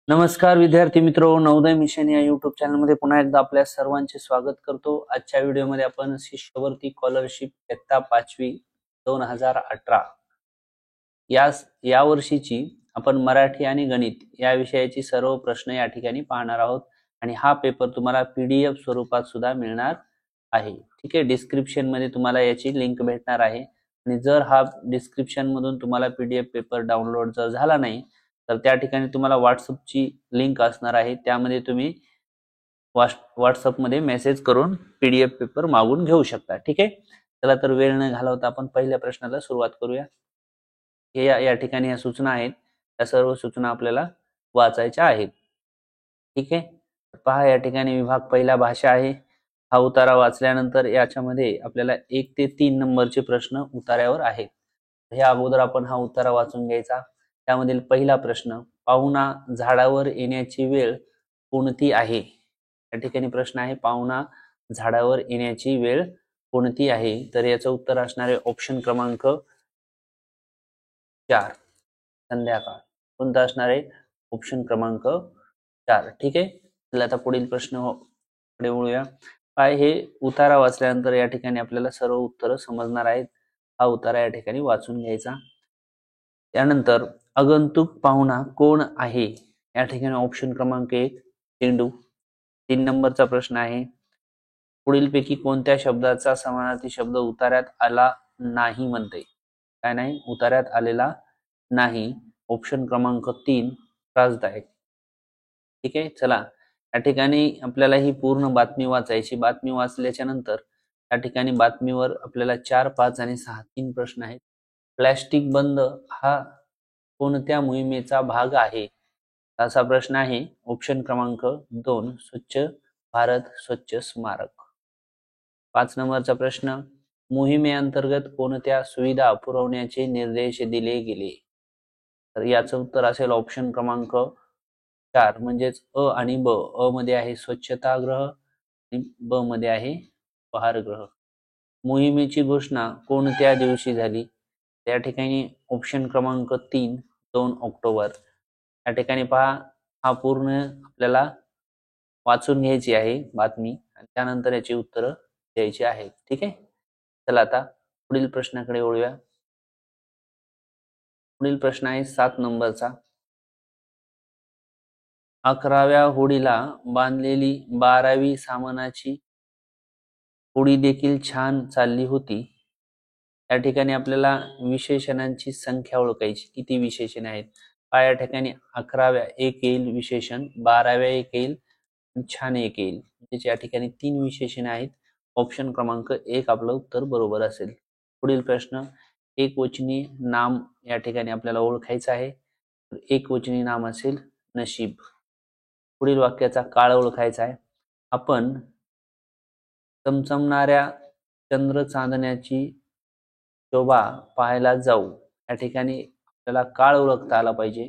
नमस्कार विद्यार्थी मित्रो, नवोदय मिशन या युट्यूब चॅनलमध्ये पुन्हा एकदा आपल्या सर्वांचे स्वागत करतो। आजच्या व्हिडिओमध्ये आपण शिष्यवृत्ती स्कॉलरशिप इयत्ता 5वी 2018 या वर्षीची आपण मराठी आणि गणित या विषयाची सर्व प्रश्न या ठिकाणी पाहणार आहोत आणि हा पेपर तुम्हाला पीडीएफ स्वरूपात सुद्धा मिळणार आहे। ठीक आहे, डिस्क्रिप्शन मध्ये तुम्हाला याची लिंक भेटणार आहे आणि जर हा डिस्क्रिप्शन मधून तुम्हाला पीडीएफ पेपर डाउनलोड जर झाला नाही तर त्या ठिकाणी तुम्हाला व्हॉट्सअपची लिंक असणार आहे, त्यामध्ये तुम्ही व्हॉट्सअप मध्ये मेसेज करून पीडीएफ पेपर मागून घेऊ शकता। ठीक आहे, चला तर वेळ न घालवता आपण पहिल्या प्रश्नाला सुरुवात करूया। हे या ठिकाणी या सूचना आहेत, त्या सर्व सूचना आपल्याला वाचायच्या आहेत। ठीक आहे, पहा या ठिकाणी विभाग पहिला भाषा आहे। हा उतारा वाचल्यानंतर याच्यामध्ये आपल्याला 1 ते 3 नंबरचे प्रश्न उतार्यावर आहेत। हे अगोदर आपण हा उतारा वाचून घ्यायचा। त्यामधील पहिला प्रश्न, पाहुणा झाडावर येण्याची वेळ कोणती आहे? या ठिकाणी प्रश्न आहे, पाहुणा झाडावर येण्याची वेळ कोणती आहे? तर याचं उत्तर असणार आहे ऑप्शन क्रमांक 4 संध्याकाळ। कोणता असणार आहे? ऑप्शन क्रमांक 4। ठीक आहे, चला आता पुढील प्रश्न कडे वळूया। काय हे उतारा वाचल्यानंतर या ठिकाणी आपल्याला सर्व उत्तर समजणार आहेत। हा उतारा या ठिकाणी वाचून घ्यायचा। त्यानंतर आगंतुक पाहुणा कोण आहे? या ठिकाणी ऑप्शन क्रमांक 1 चेंडू। 3 नंबरचा प्रश्न आहे, पुढीलपैकी कोणत्या शब्दाचा समानार्थी शब्द उतार्यात आला नाही म्हणते? काय नाही, उतार्यात आलेला नाही। ऑप्शन क्रमांक 3 त्रासदायक। ठीक आहे, चला या ठिकाणी आपल्याला ही पूर्ण बातमी वाचायची। बातमी वाचल्याच्या नंतर या ठिकाणी बातमीवर आपल्याला 4, 5 आणि 6 3 प्रश्न आहेत। प्लॅस्टिक बंद हा कोणत्या मोहिमेचा भाग आहे? असा प्रश्न आहे। ऑप्शन क्रमांक 2 स्वच्छ भारत स्वच्छ स्मारक। 5 नंबरचा प्रश्न, मोहिमेअंतर्गत कोणत्या सुविधा पुरवण्याचे निर्देश दिले गेले? तर याचं उत्तर असेल ऑप्शन क्रमांक 4 म्हणजेच अ आणि ब। अ मध्ये आहे स्वच्छतागृह आणि ब मध्ये आहे उपहारगृह। मोहिमेची घोषणा कोणत्या दिवशी झाली? त्या ठिकाणी ऑप्शन क्रमांक 3 2 ऑक्टोबर। या ठिकाणी पहा, हा पूर्ण आपल्याला वाचून घ्यायची आहे बातमी आणि त्यानंतर याची उत्तरं द्यायची आहेत। ठीक आहे, चला आता पुढील प्रश्नाकडे वळूया। पुढील प्रश्न आहे 7 नंबरचा, 11व्या होडीला बांधलेली 12वी सामानाची होडी देखील छान चालली होती। या ठिकाणी आपल्याला विशेषणांची संख्या ओळखायची, किती विशेषणे आहेत। या ठिकाणी 11व्या एक येईल विशेषण, 12व्या एक येईल, छान एक येईल। म्हणजे या ठिकाणी 3 विशेषणे आहेत। ऑप्शन क्रमांक 1 आपलं उत्तर बरोबर असेल। पुढील प्रश्न, एकवचनी नाम या ठिकाणी आपल्याला ओळखायचं आहे। एकवचनी नाम असेल नशीब। पुढील वाक्याचा काळ ओळखायचा आहे, आपण चमचमणाऱ्या चंद्र चांदण्याची शोभा पाहायला जाऊ। या ठिकाणी आपल्याला काळ ओळखता आला पाहिजे,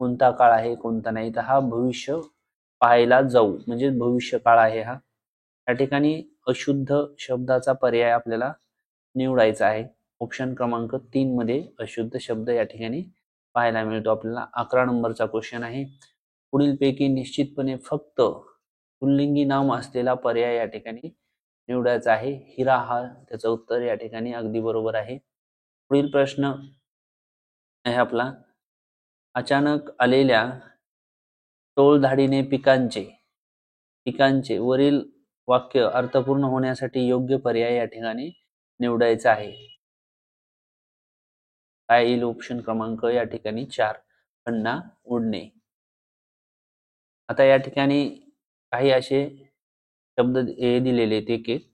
कोणता काळ आहे कोणता नाही। तर हा भविष्य पाहायला जाऊ म्हणजे भविष्य काळ आहे हा। या ठिकाणी अशुद्ध शब्दाचा पर्याय आपल्याला निवडायचा आहे। ऑप्शन क्रमांक 3 मध्ये अशुद्ध शब्द या ठिकाणी पाहायला मिळतो आपल्याला। 11 नंबरचा क्वेश्चन आहे, पुढीलपैकी निश्चितपणे फक्त पुल्लिंगी नाम असलेला पर्याय या ठिकाणी निवडायचा आहे। हिरा हा त्याचं उत्तर या ठिकाणी अगदी बरोबर आहे। पुढील प्रश्न आहे आपला, अचानक आलेल्या टोळधाडीने पिकांचे वरील वाक्य अर्थपूर्ण होण्यासाठी योग्य पर्याय या ठिकाणी निवडायचा आहे। काय येईल? ऑप्शन क्रमांक या ठिकाणी 4 खन्ना उडणे। आता या ठिकाणी काही असे शब्द दिलेले आहेत, एक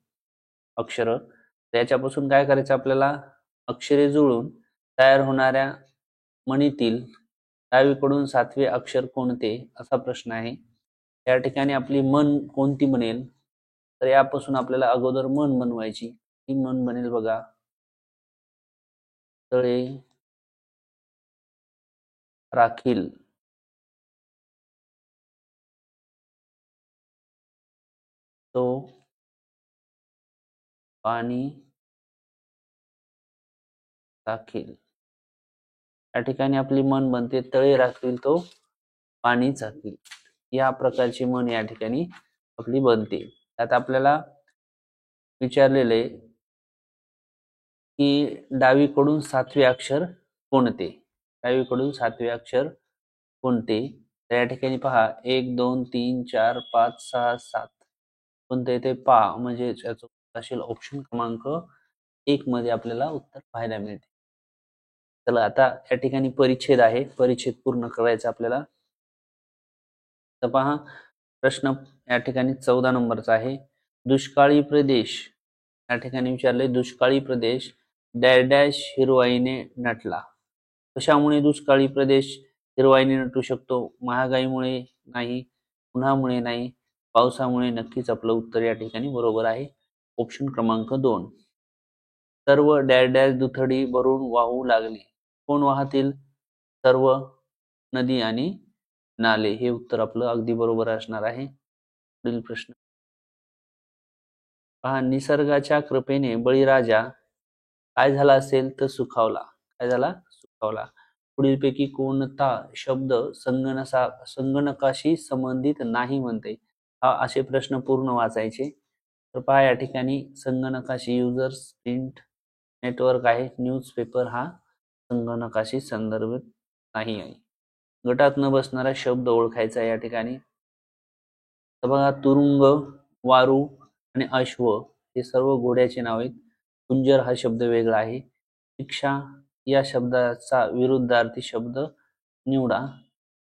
अक्षर। त्याच्यापासून काय करायचं आपल्याला, अक्षरे जुळून तयार होणाऱ्या म्हणीतील डावीकडून 7वे अक्षर कोणते असा प्रश्न आहे। या ठिकाणी आपली मन कोणती बनेल? तर यापासून आपल्याला अगोदर मन बनवायची। ती मन बनेल बघा, तळे राखील तो पाणी राखील। या ठिकाणी आपली मन बनते, तळे राखील तो पाणी चाकील, या प्रकारची म्हण या ठिकाणी आपली बनते. त्यात आपल्याला विचारलेले की डावीकडून 7वे अक्षर कोणते, डावीकडून 7वे अक्षर कोणते. तर या ठिकाणी पहा 1 2 3 4 5 6 7 कोणते येते पहा, म्हणजे याचं उत्तर असेल ऑप्शन क्रमांक 1 मध्ये आपल्याला उत्तर पाहायला मिळते. चला आता या ठिकाणी परिच्छेद आहे, परिच्छेद पूर्ण करायचा आपल्याला. तर पहा प्रश्न या ठिकाणी 14 नंबरचा आहे. दुष्काळी प्रदेश या ठिकाणी विचारले, दुष्काळी प्रदेश डॅश डॅश हिरवाईने नटला. कशामुळे दुष्काळी प्रदेश हिरवाईने नटू शकतो? महागाईमुळे नाही, उन्हामुळे नाही, पावसामुळे. नक्कीच आपलं उत्तर या ठिकाणी बरोबर आहे, ऑप्शन क्रमांक 2. सर्व डॅश डॅश दुथडी भरून वाहू लागली. कोण वाहतील? सर्व नदी आणि नाले. हे उत्तर आपलं अगदी बरोबर असणार आहे. पुढील प्रश्न पहा, निसर्गाच्या कृपेने बळीराजा काय झाला असेल तर सुखावला. काय झाला? सुखावला. पुढीलपैकी कोणता शब्द संगणकाशी संबंधित नाही म्हणते? हा असे प्रश्न पूर्ण वाचायचे. तर पहा या ठिकाणी संगणकाशी युजर्स, प्रिंट, नेटवर्क आहे. न्यूजपेपर हा संगणकाशी संदर्भित नाही आहे. गटात न बसणारा शब्द ओळखायचा या ठिकाणी. तर बघा तुरुंग, वारू आणि अश्व हे सर्व घोड्याचे नाव आहेत. कुंजर हा शब्द वेगळा आहे. शिक्षा या शब्दाचा विरुद्धार्थी शब्द निवडा.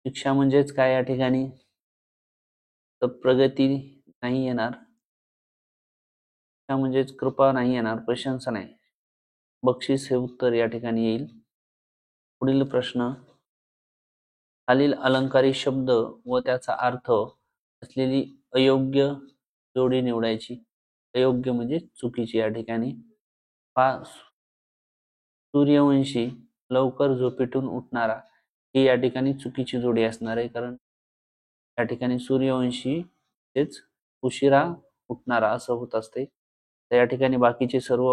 शिक्षा म्हणजेच काय या ठिकाणी? तर प्रगती नाही येणार, म्हणजेच कृपा नाही येणार, प्रशंसा नाही. बक्षीस हे उत्तर या ठिकाणी येईल. पुढील प्रश्न, खालील अलंकारिक शब्द व त्याचा अर्थ असलेली अयोग्य जोडी निवडायची. अयोग्य म्हणजे चुकीची या ठिकाणी. सूर्यवंशी लवकर झोपेतून उठणारा ही या ठिकाणी चुकीची जोडी असणार आहे, कारण या ठिकाणी सूर्यवंशी तेच उशिरा उठणारा असं होत असते. तर या ठिकाणी बाकीचे सर्व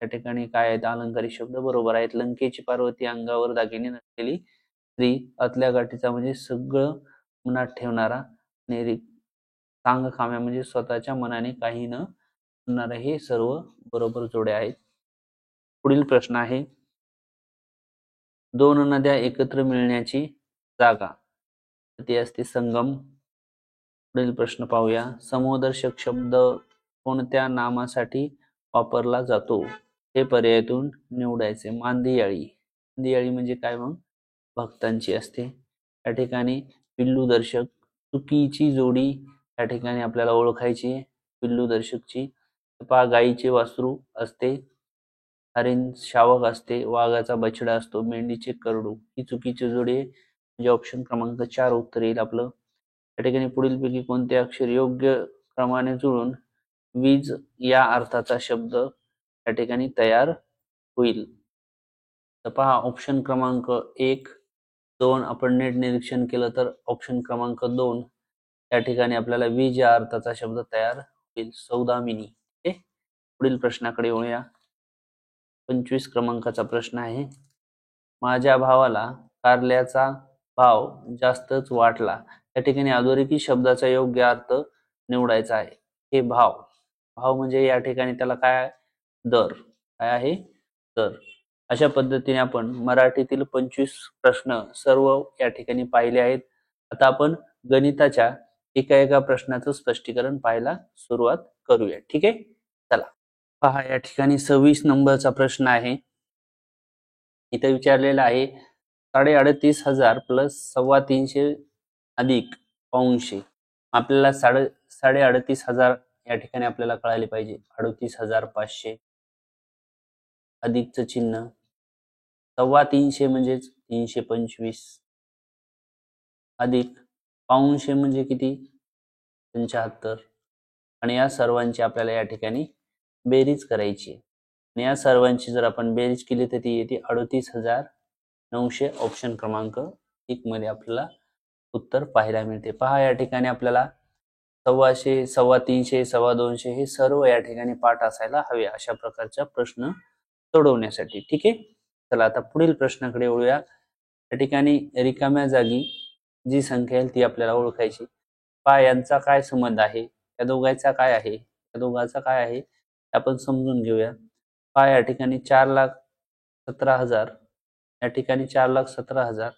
या ठिकाणी काय आहेत अलंकारिक शब्द बरोबर आहेत. लंकेची पार्वती, अंगावर दागिने नसलेली स्त्री, आतल्या गाठीचा म्हणजे सगळं मनात ठेवणारा, आणि सांगकाम्या म्हणजे स्वतःच्या मनाने काही न म्हणणारा, हे सर्व बरोबर जोड्या आहेत. पुढील प्रश्न आहे, दोन नद्या एकत्र मिळण्याची जागा ती असते संगम. पुढील प्रश्न पाहूया, समूहदर्शक शब्द कोणत्या नामासाठी वापरला जातो? हे पर्यायातून निवडायचे. मांदियाळी. मांदियाळी म्हणजे काय मग? भक्तांची असते. या ठिकाणी पिल्लू दर्शक, चुकीची जोडी या ठिकाणी आपल्याला ओळखायची पिल्लू दर्शकची. पहा गायीचे वासरू असते, हरिण शावक असते, वाघाचा बछडा असतो, मेंढीचे करडू. ही चुकीची जोडी आहे, म्हणजे ऑप्शन क्रमांक 4 उत्तर येईल आपलं. या ठिकाणी पुढीलपैकी कोणते अक्षर योग्य क्रमाने जुळून वीज या अर्थाचा शब्द या ठिकाणी तयार होईल? तर पहा ऑप्शन क्रमांक 1, 2 आपण नीट निरीक्षण केलं तर ऑप्शन क्रमांक 2 या ठिकाणी आपल्याला वीज या अर्थाचा शब्द तयार होईल, सौदामिनी. पुढील प्रश्नाकडे येऊया. 25 क्रमांकाचा प्रश्न आहे, माझ्या भावाला कारल्याचा भाव जास्तच वाटला. या ठिकाणी अधोरेखित शब्दाचा योग्य अर्थ निवडायचा आहे. हे भाव, भाव म्हणजे या ठिकाणी त्याला काय? दर. काय आहे? दर. अशा पद्धतीने आपण मराठीतील 25 प्रश्न सर्व या ठिकाणी पाहिले आहेत. आता आपण गणिताच्या एका प्रश्नाचं स्पष्टीकरण पाहायला सुरुवात करूया. ठीक आहे, चला पहा या ठिकाणी 26 नंबरचा प्रश्न आहे. इथे विचारलेला आहे 3,38,000 प्लस 3,300 अधिक पाऊणशे. आपल्याला 3,38,000 या ठिकाणी आपल्याला कळाले पाहिजे. 38,500 अधिकचं चिन्ह, 3,300 म्हणजेच 325 अधिक पाऊणशे म्हणजे किती? 75. आणि या सर्वांची आपल्याला या ठिकाणी बेरीज करायची. आणि या सर्वांची जर आपण बेरीज केली तर ती येते 38,900. ऑप्शन क्रमांक 1 मध्ये आपल्याला उत्तर पाहायला मिळते. पहा या ठिकाणी आपल्याला 1,200, 350, 250 हे सर्व या ठिकाणी पाठ असायला हवे अशा प्रकारचा प्रश्न सोडवण्यासाठी. ठीक आहे, चला आता पुढील प्रश्नाकडे वळूया. या ठिकाणी रिकाम्या जागी जी संख्या येईल ती आपल्याला ओळखायची. पहा यांचा काय संबंध आहे, या दोघांचा काय आहे, या दोघांचा काय आहे ते आपण समजून घेऊया. पहा या ठिकाणी 4,17,000, या ठिकाणी 4,17,000,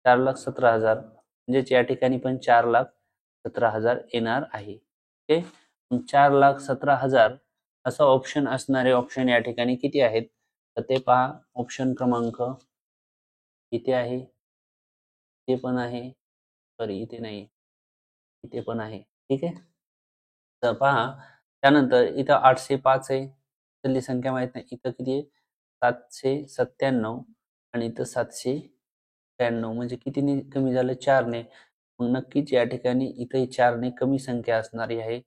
4,17,000 म्हणजेच या ठिकाणी पण 4,17,000 येणार आहे. ओके, 4,17,000 असं ऑप्शन असणारे ऑप्शन या ठिकाणी किती आहेत तर ते पहा. ऑप्शन क्रमांक इथे आहे, इथे पण आहे, सॉरी इथे नाही, इथे पण आहे. ठीक आहे, तर पहा त्यानंतर इथं 805 आहे, इथली संख्या माहित नाही. इथं किती आहे 797 आणि इथं 793 म्हणजे कितीने कमी झालं 4ने. मग नक्कीच या ठिकाणी इथे 4ने कमी संख्या असणारी आहे,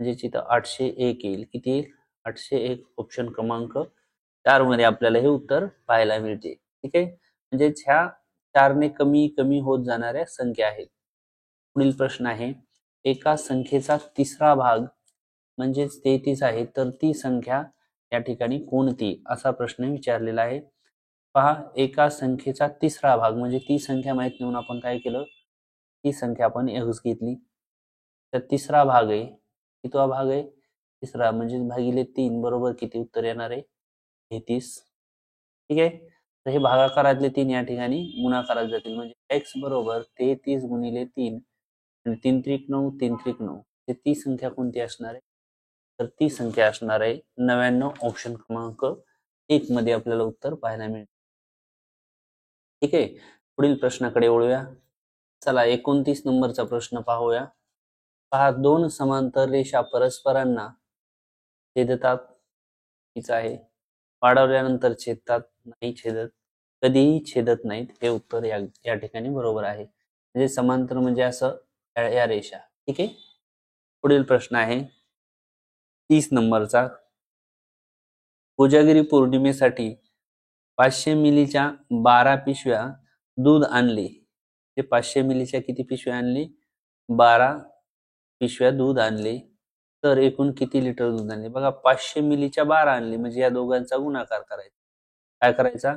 म्हणजेच इथं 801 येईल. किती येईल 801. ऑप्शन क्रमांक 4 मध्ये आपल्याला हे उत्तर पाहायला मिळते. ठीक आहे, म्हणजेच ह्या 4ने कमी कमी होत जाणाऱ्या संख्या आहेत. पुढील प्रश्न आहे, एका संख्येचा तिसरा भाग म्हणजेच 33 आहे, तर ती संख्या या ठिकाणी कोणती असा प्रश्न विचारलेला आहे. पहा एका संख्येचा तिसरा भाग म्हणजे ती संख्या माहित नाही म्हणून आपण काय केलं, ती संख्या आपण x घेतली. तर तिसरा भाग आहे, कितवा भाग आहे तिसरा, म्हणजे भागिले 3 बरोबर किती उत्तर येणार आहे 33. ठीक आहे, तर हे भागाकारातले 3 या ठिकाणी गुणाकारात जातील, म्हणजे x बरोबर 33 गुणिले 3 आणि 3 त्रिक 9, 3 त्रिक 9. ती संख्या कोणती असणार आहे तर ती संख्या असणार आहे 99. ऑप्शन क्रमांक 1 मध्ये आपल्याला उत्तर पाहायला मिळेल. ठीक आहे, पुढील प्रश्नाकडे वळूया. चला 29 नंबरचा प्रश्न पाहूया. पहा दोन समांतर रेषा परस्परांना छेदतात, हीच आहे. वाढवल्यानंतर छेदतात, नाही छेदत, कधीही छेदत नाहीत. हे उत्तर या ठिकाणी बरोबर आहे. म्हणजे समांतर म्हणजे असं या रेषा. ठीक आहे, पुढील प्रश्न आहे 30 नंबरचा. कोजागिरी पौर्णिमेसाठी 500 मिलीच्या 12 पिशव्या दूध आणले. ते 500 मिलीच्या किती पिशव्या आणली 12 पिशव्या दूध आणले, तर एकूण किती लिटर दूध आणले. बघा 500 मिलीच्या 12 आणले म्हणजे या दोघांचा गुणाकार करायचा. काय करायचा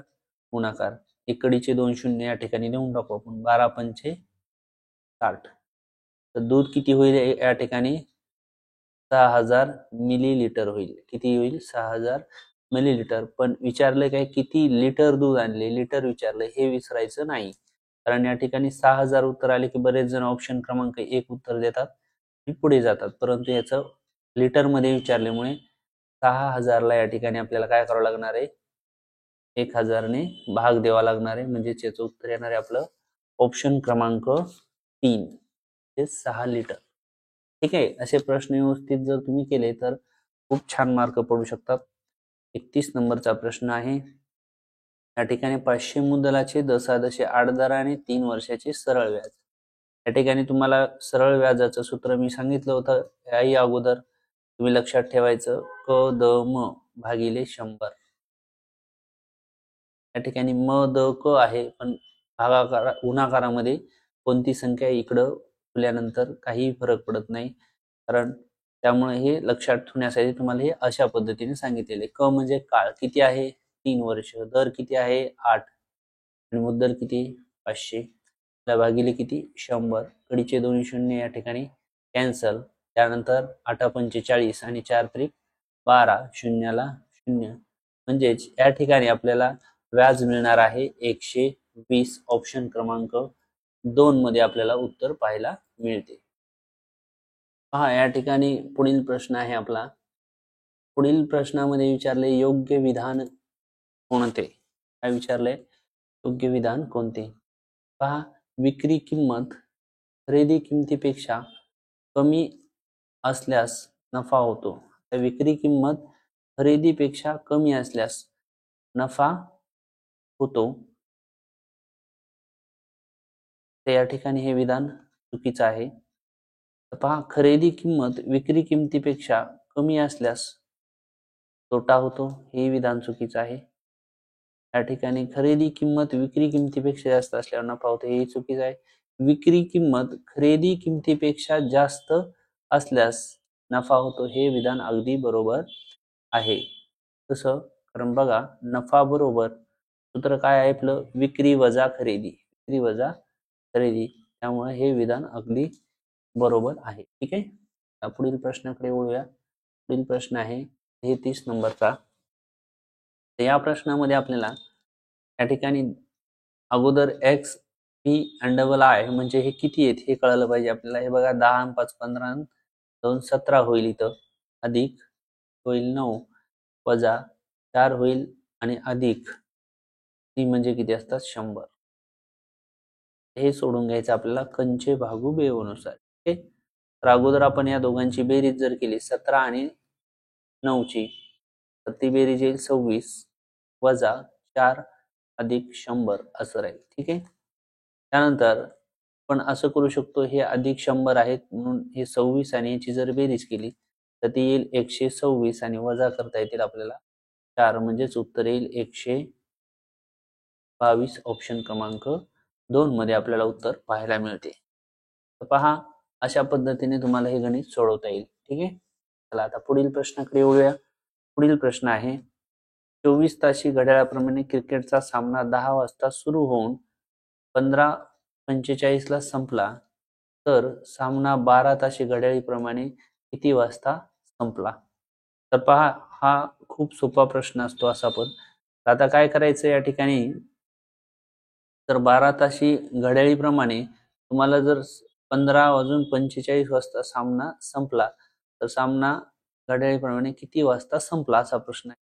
गुणाकार. इकडीचे 2 शून्य या ठिकाणी लिहून टाकू आपण. 12 पंचे 60. तर दूध किती होईल या ठिकाणी 6000 मिलीलिटर होईल. किती होईल 6000 मिलीलिटर. पण विचारलं काय किती लिटर दूध आणले, लिटर विचारलं, हे विसरायचं नाही. कारण या ठिकाणी 6000 उत्तर आले की बरेच जण ऑप्शन क्रमांक 1 उत्तर देतात आणि पुढे जातात, परंतु याचं लिटर मध्ये विचारल्यामुळे 6000 ला या ठिकाणी आपल्याला काय करावं लागणार आहे 1000 ने भाग द्यावा लागणार आहे, म्हणजे याचं उत्तर येणार आहे आपलं ऑप्शन क्रमांक 3 हे 6 लिटर. ठीक आहे, असे प्रश्न व्यवस्थित जर तुम्ही केले तर खूप छान मार्क पडू शकतात. 31 नंबरचा प्रश्न आहे. या ठिकाणी 500 मुद्दलाचे दशादशे 8 दर आणि 3 वर्षाचे सरळ व्याज. या ठिकाणी तुम्हाला सरळ व्याजाचं सूत्र मी सांगितलं होतं याही अगोदर, तुम्ही लक्षात ठेवायचं क द म भागिले 100. या ठिकाणी म द क आहे, पण गुणाकारामध्ये कोणती संख्या इकडं खुल्यानंतर काही फरक पडत नाही, कारण त्यामुळे हे लक्षात ठेवण्यासाठी तुम्हाला हे अशा पद्धतीने सांगितलेले. क म्हणजे काळ किती आहे 3 वर्ष, दर किती आहे 8 आणि मुद्दल किती 500 भागिले किती 100. कडीचे 2 शून्य या ठिकाणी कॅन्सल. त्यानंतर 8 45 आणि 4 त्रिक 12, शून्याला शून्य, म्हणजेच या ठिकाणी आपल्याला व्याज मिळणार आहे 120. ऑप्शन क्रमांक 2 मध्ये आपल्याला उत्तर पाहायला मिळते. पहा या ठिकाणी पुढील प्रश्न आहे आपला. पुढील प्रश्नामध्ये विचारले योग्य विधान कोणते. काय विचारले योग्य विधान कोणते. पहा विक्री किंमत खरेदी किमतीपेक्षा कमी असल्यास नफा होतो. विक्री किंमत खरेदीपेक्षा कमी असल्यास नफा होतो. तर या ठिकाणी हे विधान चुकीचं आहे. पहा खरेदी किंमत विक्री किमतीपेक्षा कमी असल्यास तोटा होतो, हे विधान चुकीचं आहे. या ठिकाणी खरेदी किंमत विक्री किमतीपेक्षा जास्त असल्यावर नफा होतो, हे चुकीचं आहे. विक्री किंमत खरेदी किमतीपेक्षा जास्त असल्यास नफा होतो, हे विधान अगदी बरोबर आहे. कसं, कारण बघा नफा बरोबर सूत्र काय आहे आपलं विक्री वजा खरेदी. विक्री वजा खरेदी. त्यामुळे हे विधान अगदी बरोबर आहे. ठीक आहे. पुढील प्रश्नाकडे वळूया. पुढील प्रश्न आहे 33 नंबरचा. तर या प्रश्नामध्ये आपल्याला या ठिकाणी अगोदर एक्स पी आणि डबल आय म्हणजे हे किती आहेत हे कळायला पाहिजे आपल्याला. हे बघा 10 आणि 5 15 2 17 होईल इथं, अधिक होईल 9, वजा 4 होईल आणि अधिक 3 म्हणजे किती असतात 100. हे सोडून घ्यायचं आपल्याला कंचे भागू बेवनुसार. ठीक आहे. तर अगोदर आपण या दोघांची बेरीज जर केली 17 आणि 9 ची, तर ती बेरीज येईल 26 वजा 4 अधिक 100 असं राहील. ठीक आहे. त्यानंतर आपण असं करू शकतो, हे अधिक 100 आहेत म्हणून हे 26 आणि याची जर बेरीज केली तर ती येईल 126 आणि वजा करता येतील आपल्याला 4 म्हणजेच उत्तर येईल 122. ऑप्शन क्रमांक 2 मध्ये आपल्याला उत्तर पाहायला मिळते. तर पहा, अशा पद्धतीने तुम्हाला हे गणित सोडवता येईल. ठीक आहे. चला आता पुढील प्रश्नाकडे वळूया. पुढील प्रश्न आहे 24 ताशी घड्याळाप्रमाणे क्रिकेटचा सामना 10 वाजता सुरू होऊन 15:45 ला संपला, तर सामना 12 ताशी घड्याळीप्रमाणे किती वाजता संपला? तर पहा, हा खूप सोपा प्रश्न असतो असा पण. आता काय करायचं या ठिकाणी, तर 12 ताशी घड्याळीप्रमाणे तुम्हाला जर 15:45 वाजता सामना संपला, तर सामना घड्याळीप्रमाणे किती वाजता संपला असा प्रश्न आहे.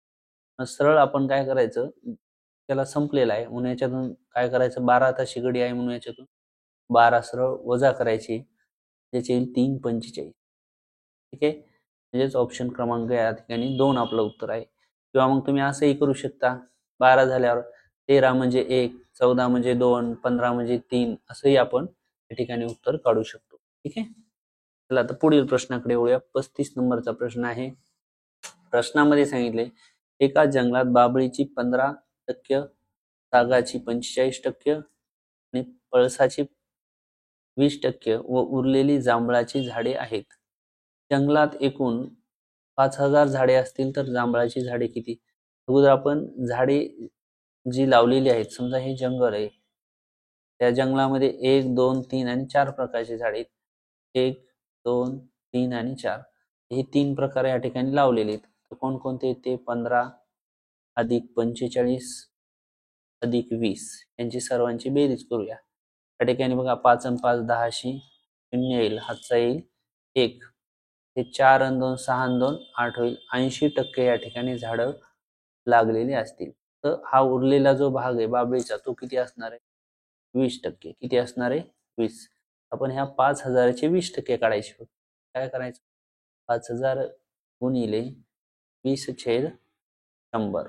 मग सरळ आपण काय करायचं, त्याला संपलेला आहे म्हणून याच्यातून काय करायचं, 12 ताशी घडी आहे म्हणून याच्यातून 12 सरळ वजा करायची, त्याची येईल 3:45. ठीक आहे. म्हणजेच ऑप्शन क्रमांक या ठिकाणी 2 आपलं उत्तर आहे. किंवा मग तुम्ही असंही करू शकता, 12 झाल्यावर 13 म्हणजे 1, 14 म्हणजे 2, 15 म्हणजे 3 असंही आपण या ठिकाणी उत्तर काढू शकतो. ठीक आहे. चला आता पुढील प्रश्नाकडे वळूया. 35 नंबरचा प्रश्न आहे. प्रश्नामध्ये सांगितले, एका जंगलात बाभळीची 15%, सागाची 45% आणि पळसाची 20% व उरलेली जांभळाची झाडे आहेत. जंगलात एकूण 5000 झाडे असतील तर जांभळाची झाडे किती? अगोदर आपण झाडे जी लावलेली आहेत, समजा हे जंगल आहे, त्या जंगलामध्ये 1, 2, 3 आणि 4 प्रकारची झाडे आहेत. 1, 2, 3 आणि 4 हे 3 प्रकार या ठिकाणी लावलेले आहेत. तर कोणकोणते ते 15 अधिक 45 अधिक 20 यांची सर्वांची बेरीज करूया. या ठिकाणी बघा 5 आणि 5 10 शून्य येईल, हातचा येईल 1, हे 4 आणि 2 6 आणि 2 8 होईल. 80% या ठिकाणी झाडं लागलेली असतील. तर हा उरलेला जो भाग आहे बाभळीचा तो किती असणार आहे? 20%. किती असणार आहे? 20. आपण ह्या 5000चे 20% काढायचे. काय करायचं? 5000 गुणिले 20/100.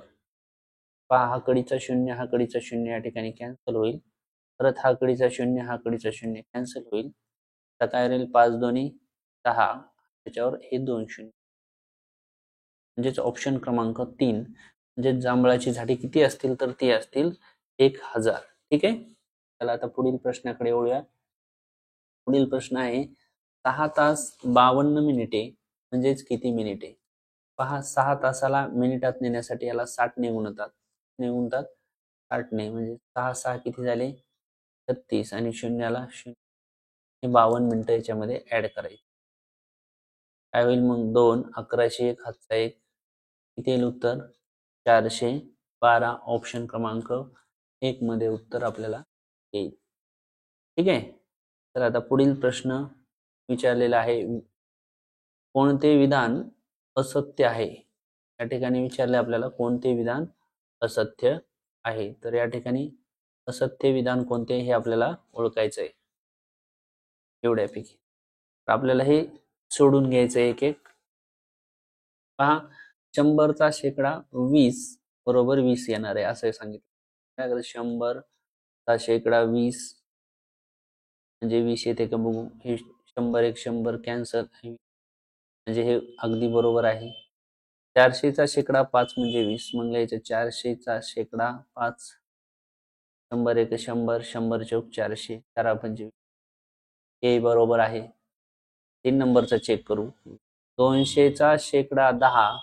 पहा, हा कडीचा शून्य हा कडीचा शून्य या ठिकाणी कॅन्सल होईल. परत हा कडीचा शून्य हा कडीचा शून्य कॅन्सल होईल. आता काय राहील? 5 दोन्ही 10, त्याच्यावर हे 2 शून्य. म्हणजेच ऑप्शन क्रमांक 3 म्हणजे जांभळाची झाडे किती असतील तर ती असतील 1000. ठीक आहे. चला आता पुढील प्रश्नाकडे वळूया. पुढील प्रश्न आहे 6 तास 52 मिनिटे म्हणजेच किती मिनिटे? पहा, 6 तासाला मिनिटात नेण्यासाठी याला 60 ने गुणतात. 60 ने म्हणजे 6 6 किती झाले? 36 आणि शून्याला 0 हे 52 मिनिटं याच्यामध्ये ऍड करायचे. काय होईल मग? 2 1101 हातचा 1 किती येईल उत्तर? 412. ऑप्शन क्रमांक 1 मध्ये उत्तर आपल्याला येईल. ठीक आहे. तर आता पुढील प्रश्न विचारलेला आहे, कोणते विधान असत्य आहे? या ठिकाणी विचारले आपल्याला कोणते विधान असत्य आहे. तर या ठिकाणी असत्य विधान कोणते हे आपल्याला ओळखायचं आहे एवढ्यापैकी. तर आपल्याला हे सोडून घ्यायचं एक एक. पहा, 100चा शेकडा 20 बरोबर 20 येणार आहे असं सांगितलं. काय करायचं? 100चा शेकडा 20 म्हणजे 20 येते का बघू. हे 100 1 100 कॅन्सल, म्हणजे हे अगदी बरोबर आहे. 400चा शेकडा 5 म्हणजे 20, मग लिहायचं 400चा शेकडा 5. 100 1 100, 100 चौक 400, 4 25, हे बरोबर आहे. 3 नंबरचा चेक करू. 200चा शेकडा 10,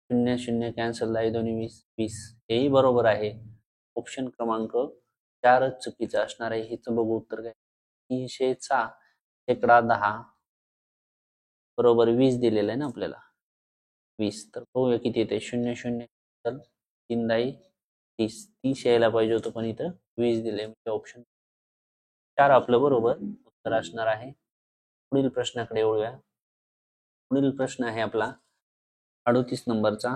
0 0 कॅन्सल, 10 2 20 20, हेही बरोबर आहे. ऑप्शन क्रमांक 4च चुकीचं असणार आहे. हेच बघू उत्तर काय. 300चा शेकडा 10 बरोबर 20 दिलेलं आहे ना आपल्याला. 20 तर पाहूया किती येते. 0 0 तर 3 दाई 30. 30 यायला पाहिजे होतं पण इथं 20 दिले. म्हणजे ऑप्शन 4 आपलं बरोबर उत्तर असणार आहे. पुढील प्रश्नाकडे वळूया. पुढील प्रश्न आहे आपला 38 नंबरचा.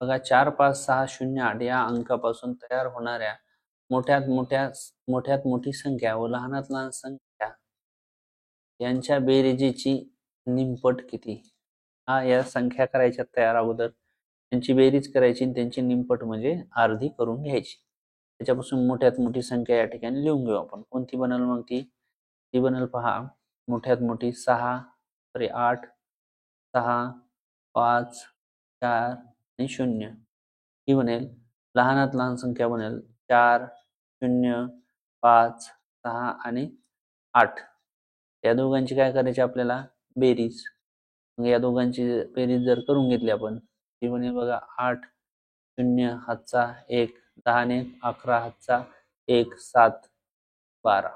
बघा 4 5 6 0 8 या अंकापासून तयार होणाऱ्या मोठ्यात मोठी संख्या व लहानात लहान संख्या यांच्या बेरीजीची निमपट किती. या संख्या करायच्या तयार अगोदर त्यांची बेरीज करायची आणि त्यांची निमपट म्हणजे अर्धी करून घ्यायची. त्याच्यापासून मोठ्यात मोठी संख्या या ठिकाणी लिहून घेऊ आपण. कोणती बनल मग ती बनल पहा. मोठ्यात मोठी 8 6 5 4 आणि 0 ही बनेल. लहानात लहान संख्या बनेल 4 0 5 6 आणि 8. या दोघांची काय करायची आपल्याला बेरीज. मग या दोघांची बेरीज जर करून घेतली आपण ती बनेल बघा 8 0 हातचा 1 10 ने 11 हातचा 1 7 12.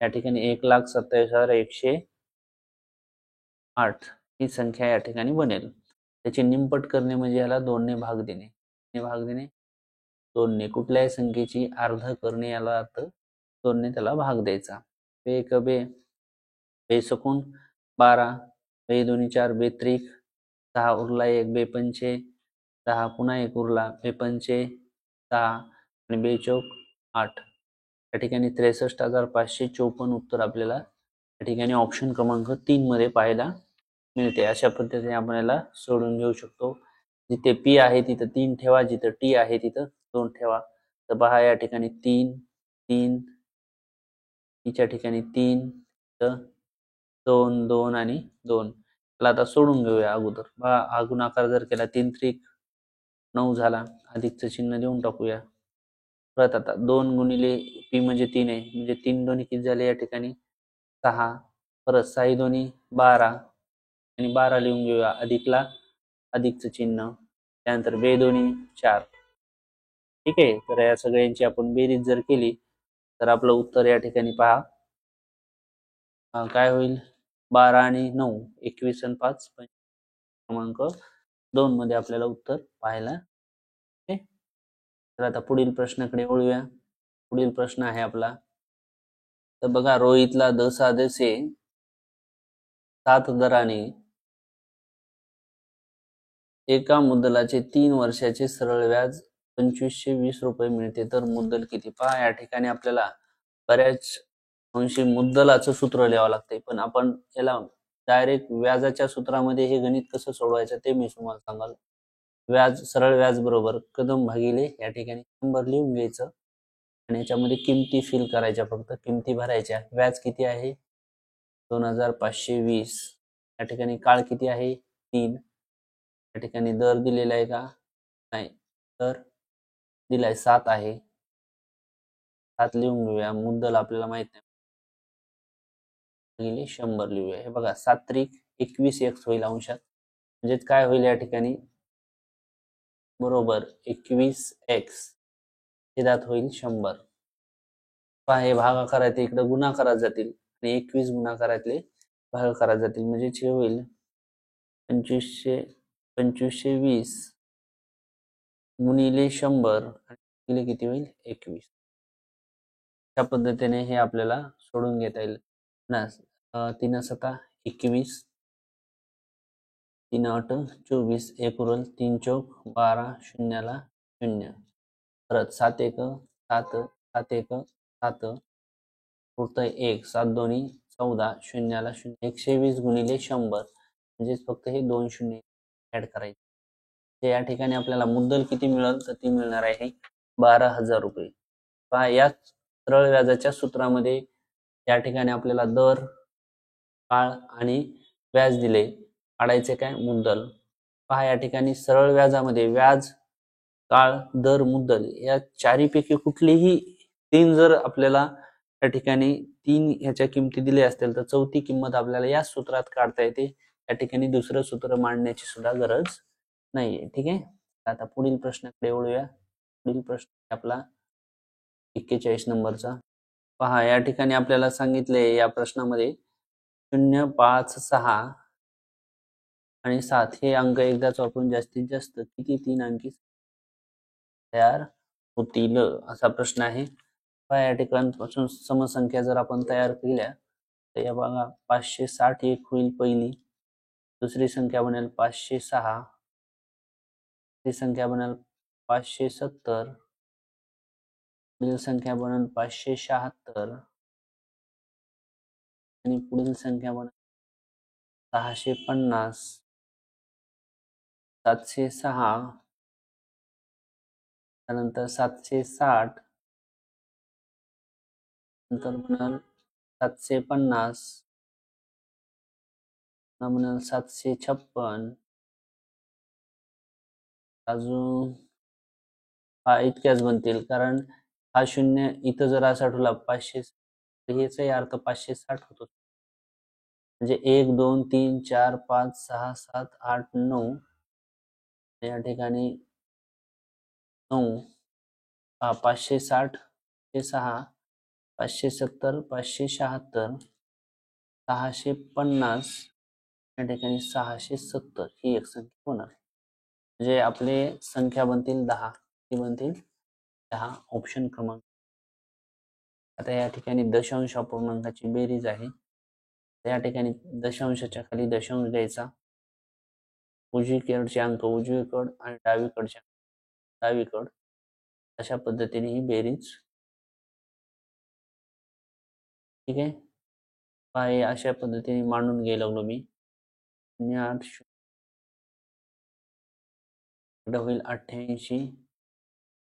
या ठिकाणी 1,27,108 ही संख्या या ठिकाणी बनेल. त्याची निमपट करणे म्हणजे याला 2 ने भाग देणे. 2 ने कुठल्याही संख्येची अर्ध करणे याला अर्थ 2 ने त्याला भाग द्यायचा. बे एक बे बेसकून 12 बे दोन्ही 4 बेत्रिक 6 उरला 1 बेपंचे 10 पुन्हा 1 उरला बेपंचे 6 आणि बेचौक 8. या ठिकाणी 63,554 उत्तर आपल्याला या ठिकाणी ऑप्शन क्रमांक 3 मध्ये पाहायला मिळते. अशा पद्धतीने आपण याला सोडून घेऊ शकतो. जिथे पी आहे तिथं 3 ठेवा, जिथं टी आहे तिथं 2 ठेवा. तर पहा या ठिकाणी 3 3 तिच्या ठिकाणी 3 तर 2 2 आणि 2. त्याला आता सोडून घेऊया अगोदर. पहा हा गुणाकार जर केला 3 त्रिक 9 झाला. अधिकचं चिन्ह देऊन टाकूया. परत आता 2 गुणिले पी म्हणजे 3 आहे. म्हणजे 3 दोन्ही किती झाले या ठिकाणी 6. परत 6 दोन्ही 12 आणि 12 लिहून घेऊया. अधिकला अधिकचं चिन्ह. त्यानंतर बे दोन्ही 4. ठीक आहे. तर या सगळ्यांची आपण बेरीज जर केली तर आपलं उत्तर या ठिकाणी पहा काय होईल. 12 आणि 9 21 आणि 5 क्रमांक 2 मध्ये आपल्याला उत्तर पाहायला. तर आता पुढील प्रश्नाकडे वळूया. पुढील प्रश्न आहे आपला. तर बघा रोहितला धसाधसे 7 दराने एका मुद्दलाचे 3 वर्षाचे सरळ व्याज 2520 रुपये मिळते. तर मुद्दल किती. पहा या ठिकाणी आपल्याला बऱ्याच अंशी मुद्दलाचं सूत्र लिहावं लागतंय. पण आपण याला डायरेक्ट व्याजाच्या सूत्रामध्ये हे गणित कसं सोडवायचं ते मी तुम्हाला सांगाल. व्याज सरळ व्याज बरोबर कदम भागिले या ठिकाणी 100 लिहून घ्यायचं आणि याच्यामध्ये किमती फिल करायच्या. फक्त किमती भरायच्या. व्याज किती आहे 2520. या ठिकाणी काळ किती आहे 3. या ठिकाणी दर दिलेला आहे का नाही. दर दिलाय 7 आहे. 7 लिहून घेऊया. मुद्दल आपल्याला माहित नाही. 100 लिहूया. हे बघा 7 त्रिक 21 x होईल अंशात. म्हणजेच काय होईल या ठिकाणी बरोबर 21x छेदात होईल 100. पहा हे भागाकारात इकडे गुणाकारात जातील आणि 21 गुणाकारातले भागाकारात जातील. म्हणजे हे होईल 2520 गुणिले 100 आणि किती होईल 21. अशा पद्धतीने हे आपल्याला सोडून घेता येईल ना. 3 7 21 3 8 24 1 उरल 3 चौक 12 शून्याला 0. परत 7 1 7 7 1 7 उरतंय 1 7 दोन्ही 14 शून्याला 0. 120 गुणिले 100 म्हणजेच फक्त हे 2 शून्य ऍड करायचे. या ठिकाणी आपल्याला मुद्दल किती मिळेल तर ती मिळणार आहे 12,000 रुपये. पहा या सरळ व्याजाच्या सूत्रामध्ये या ठिकाणी आपल्याला दर काळ आणि व्याज दिले. काढायचे काय मुद्दल. पहा या ठिकाणी सरळ व्याजामध्ये व्याज काळ दर मुद्दल या चारीपैकी कुठलीही 3 जर आपल्याला या ठिकाणी 3 ह्याच्या किमती दिल्या असतील तर चौथी किंमत आपल्याला या सूत्रात काढता येते. या ठिकाणी दुसरं सूत्र मांडण्याची सुद्धा गरज नाहीये. ठीक आहे. आता पुढील प्रश्नाकडे वळूया. पुढील प्रश्न आपला 41 नंबरचा पहा, या ठिकाणी आपल्याला सांगितले या प्रश्नामध्ये 0, 5, 6 आणि 7 हे अंक एकदाच वापरून जास्तीत जास्त किती 3 अंकी तयार होतील असा प्रश्न आहे. पहा, या ठिकाणपासून समसंख्या जर आपण तयार केल्या तर या बघा 561 होईल पहिली, दुसरी संख्या बनेल 506, तिसरी संख्या बनेल 570, पुढील संख्या बनेल 576 आणि पुढील संख्या बनेल 650, 706, त्यानंतर 760, नंतर बनेल 750, बनेल 756, अजून हा इतक्याच बनतील, कारण हा 0 इथं जर असा ठेवला 500 तर याचाही अर्थ 560 होतो. म्हणजे 1, 2, 3, 4, 5, 6, 7, 8, 9 या ठिकाणी 9, 560, 6, 570, 576, 650 या ठिकाणी 670 ही एक संख्या होणार. म्हणजे आपले संख्या बनतील 10. ती बनतील 10, ऑप्शन क्रमांक. आता या ठिकाणी दशांश अपूर्णांकाची बेरीज आहे. या ठिकाणी दशांशाच्या खाली दशांश द्यायचा, उजवीकडचे अंक उजवीकड आणि डावीकडचे डावीकड, अशा पद्धतीने ही बेरीज. ठीक आहे, पाय अशा पद्धतीने मांडून घ्यायला लागलो मी. 8 होईल 88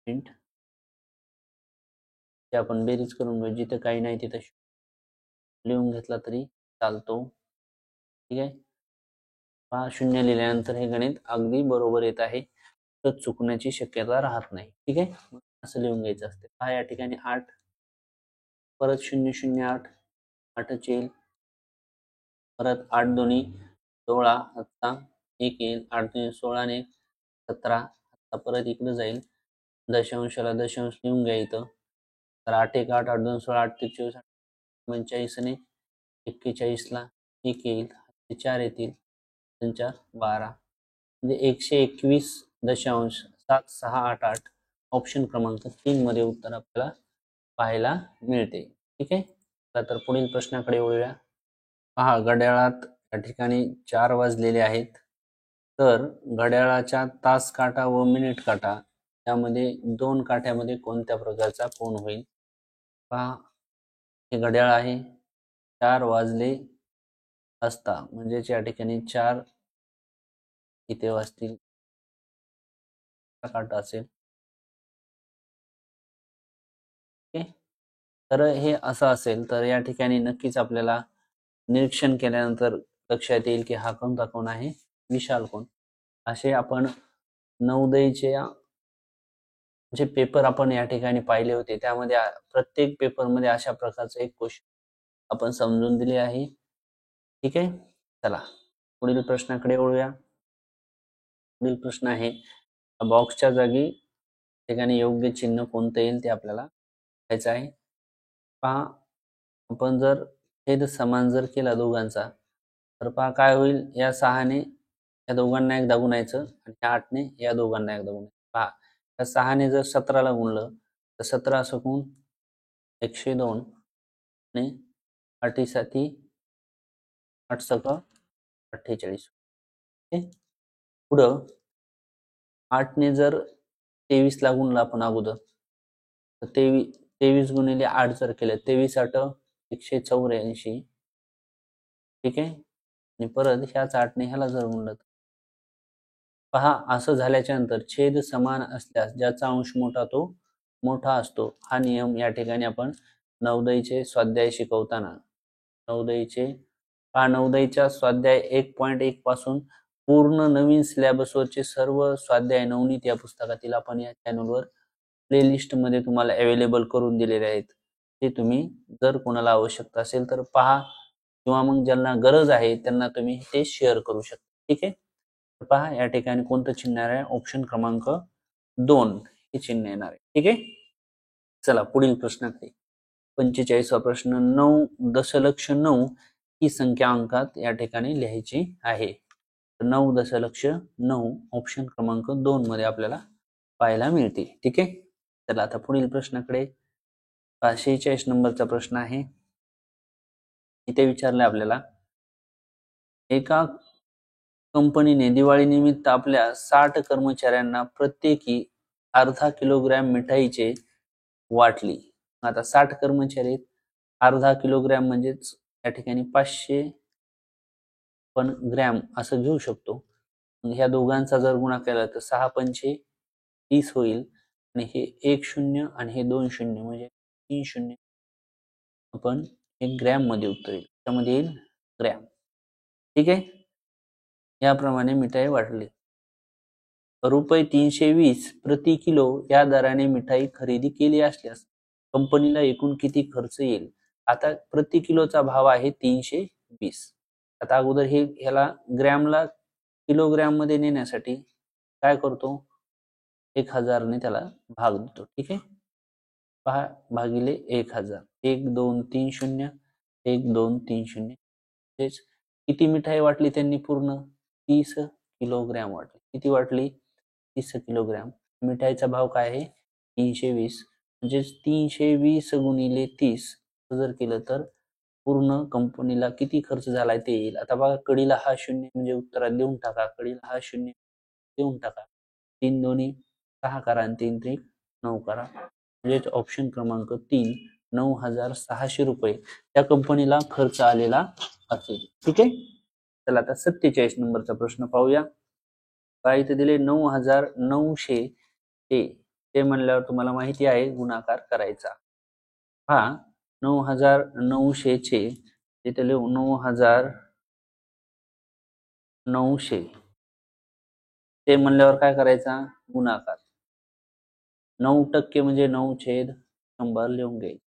मिनिट. ते आपण बेरीज करून घेऊ. जिथे काही नाही तिथे लिहून घेतला तरी चालतो. ठीक आहे, 0 लिहिल्यानंतर हे गणित अगदी बरोबर येत आहे, तर चुकण्याची शक्यता राहत नाही. ठीक आहे, असं लिहून घ्यायचं असते. या ठिकाणी 8, परत 0, 0, 8, 8च येईल. परत 8 दोन्ही 16, आता 1 येईल. 8 दोन्ही 16 ने 17, आता परत इकडे जाईल. दशांशाला दशांश लिहून घ्या इथं. तर 8 1 8, 8 2 16, 8 3 24, 45 ने 41 ला 1 येईल. 4 येतील, 4 12, म्हणजे 121.768. ऑप्शन क्रमांक 3 मध्ये उत्तर आपल्याला पाहायला मिळते. ठीक आहे, तर पुढील प्रश्नाकडे वळूया. पहा, घड्याळात या ठिकाणी 4 वाजलेले आहेत. तर घड्याळाच्या तास काटा व मिनिट काटा यामध्ये 2 काठ्यामध्ये कोणत्या प्रकारचा कोन होईल? पहा, हे घड्याळ आहे, 4 वाजले असता म्हणजेच या ठिकाणी 4 इथे वाजतील, काटा असेल. तर हे असं असेल तर या ठिकाणी नक्कीच आपल्याला निरीक्षण केल्यानंतर लक्षात येईल की हा कोणता कोन आहे? विशाल कोन. असे आपण नवोदयचे जे पेपर आपण या ठिकाणी पाहिले होते त्यामध्ये प्रत्येक पेपरमध्ये अशा प्रकारचा एक क्वेश्चन आपण समजून दिले आहे. ठीक आहे, चला पुढील प्रश्नाकडे वळूया. पुढील प्रश्न आहे, बॉक्सच्या जागी ठिकाणी योग्य चिन्ह कोणतं येईल ते आपल्याला लिहायचं आहे. पहा, आपण जर छेद समान जर केला दोघांचा तर पहा काय होईल, या 6 ने या दोघांना एकदा गुणायचं आणि या 8 ने या दोघांना एकदा गुणायचं. पहा, या 6 ने जर 17 ला गुणलं तर 17 असं गुण 102 आणि 8 साथी 8 सक 48. पुढं 8 ने जर 23 ला गुणलं आपण अगोदर तर 23 गुणिले 8 जर केलं 23 8 184. ठीक आहे, आणि परत ह्याच 8 ने ह्याला जर गुणलं, पहा असं झाल्याच्या नंतर छेद समान असल्यास ज्याचा अंश मोठा तो मोठा असतो. हा नियम या ठिकाणी आपण नवोदयचे स्वाध्याय शिकवताना नवोदयच्या स्वाध्याय 1.1 पासून पूर्ण नवीन सिलेबसवरचे सर्व स्वाध्याय नवनीत या पुस्तकातील आपण या चॅनलवर प्लेलिस्ट मध्ये तुम्हाला अवेलेबल करून दिलेले आहेत. ते तुम्ही जर कोणाला आवश्यकता असेल तर पहा, किंवा मग ज्यांना गरज आहे त्यांना तुम्ही ते शेअर करू शकता. ठीक आहे, पहा या ठिकाणी कोणतं चिन्ह आहे? ऑप्शन क्रमांक 2 हे चिन्ह येणार आहे. ठीक आहे, चला पुढील प्रश्नाकडे. 45वा प्रश्न. 9.9 ही संख्या अंकात या ठिकाणी लिहायची आहे. 9.9 ऑप्शन क्रमांक 2 मध्ये आपल्याला पाहायला मिळते. ठीक आहे. चला आता पुढील प्रश्नाकडे. 46 नंबरचा प्रश्न आहे. इथे विचारलंय आपल्याला, एका कंपनीने दिवाळी निमित्त आपल्या 60 कर्मचाऱ्यांना प्रत्येकी अर्धा किलोग्रॅम मिठाईचे वाटली. आता 60 कर्मचारी, अर्धा किलोग्रॅम म्हणजेच या ठिकाणी 500 पण ग्रॅम असं घेऊ शकतो. ह्या दोघांचा जर गुणा केला तर 6 पंचे 30 होईल आणि हे 1 शून्य आणि हे 2 शून्य म्हणजे 3 शून्य आपण 1 ग्रॅम मध्ये उत्तर येईल. त्यामध्ये येईल ग्रॅम. ठीक आहे. याप्रमाणे मिठाई वाटली. रुपये 320 प्रति किलो या दराने मिठाई खरेदी केली असल्यास कंपनीला एकूण किती खर्च येईल. आता प्रति किलोचा भाव आहे 320. आता अगोदर हे ह्याला ग्रॅमला किलोग्रॅम मध्ये नेण्यासाठी काय करतो, 1000 ने त्याला भाग देतो. ठीक आहे. पहा, भागिले 1000, 1 2 3 0 1 2 3 0. किती मिठाई वाटली त्यांनी पूर्ण 30 किलोग्रॅम वाटली. किती वाटली 30 किलोग्रॅम. मिठाईचा भाव काय आहे 320. म्हणजे 320 गुणिले 30 जर केलं तर पूर्ण कंपनीला किती खर्च झालाय ते येईल. आता बघा, कडीला हा शून्य म्हणजे उत्तरात देऊन टाका. कडीला हा शून्य देऊन टाका. 3 दोन्ही 6 करा आणि 3 त्रिक 9 करा. म्हणजे ऑप्शन क्रमांक 3 9600 रुपये त्या कंपनीला खर्च आलेला असेल. ठीक आहे. चला आता 47 नंबरचा प्रश्न पाहूया. काय इथे दिले 9900 ते म्हणल्यावर तुम्हाला माहिती आहे गुणाकार करायचा. हा 9900 चे इथे लिहू 9900 ते म्हणल्यावर काय करायचा गुणाकार. 9% म्हणजे 9/100 लिहून घ्यायचे.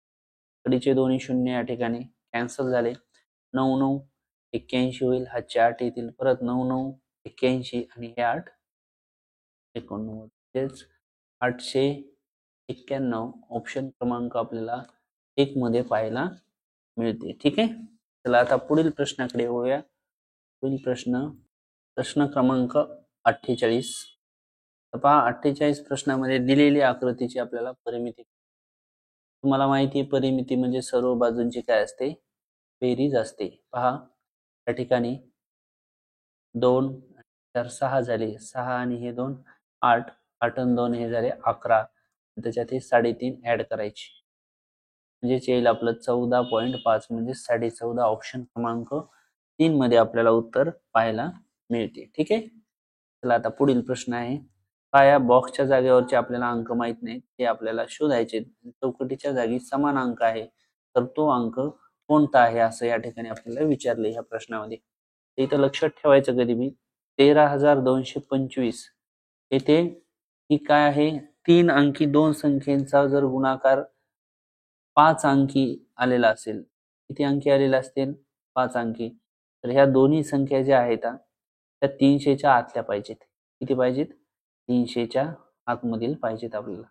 कडीचे दोन्ही शून्य या ठिकाणी कॅन्सल झाले. 9 9 81 होईल. हा 8 येतील. परत 9 9 81 आणि हे 8 89. तेच 891 ऑप्शन क्रमांक आपल्याला 1 मध्ये पाहायला मिळते. ठीक आहे. चला आता पुढील प्रश्नाकडे वळूया. पुढील प्रश्न क्रमांक 48. पहा, 48 प्रश्नामध्ये दिलेली आकृतीची आपल्याला परिमिती. तुम्हाला माहिती आहे परिमिती म्हणजे सर्व बाजूंची काय असते बेरीज असते. पहा, या ठिकाणी 2 4 6 झाले. 6 आणि हे 2 8 8 आणि 2 हे झाले 11. त्याच्यात हे 3.5 ऍड करायची म्हणजे येईल आपलं 14.5 म्हणजे 14.5 ऑप्शन क्रमांक 3 मध्ये आपल्याला उत्तर पाहायला मिळते. ठीक आहे. चला आता पुढील प्रश्न आहे. या बॉक्सच्या जागेवरचे आपल्याला अंक माहित नाहीत, ते आपल्याला शोधायचे. चौकटीच्या जागी समान अंक आहे तर तो अंक कोणता आहे असं या ठिकाणी आपल्याला विचारले ह्या प्रश्नामध्ये. इथं लक्षात ठेवायचं कधी बी 13225 येथे ही काय आहे 3 अंकी 2 संख्येचा जर गुणाकार 5 अंकी आलेला असेल. किती अंकी आलेला असतील 5 अंकी. तर ह्या दोन्ही संख्या ज्या आहेत त्या 300च्या आतल्या पाहिजेत. किती पाहिजेत 300च्या आतमधील पाहिजेत आपल्याला.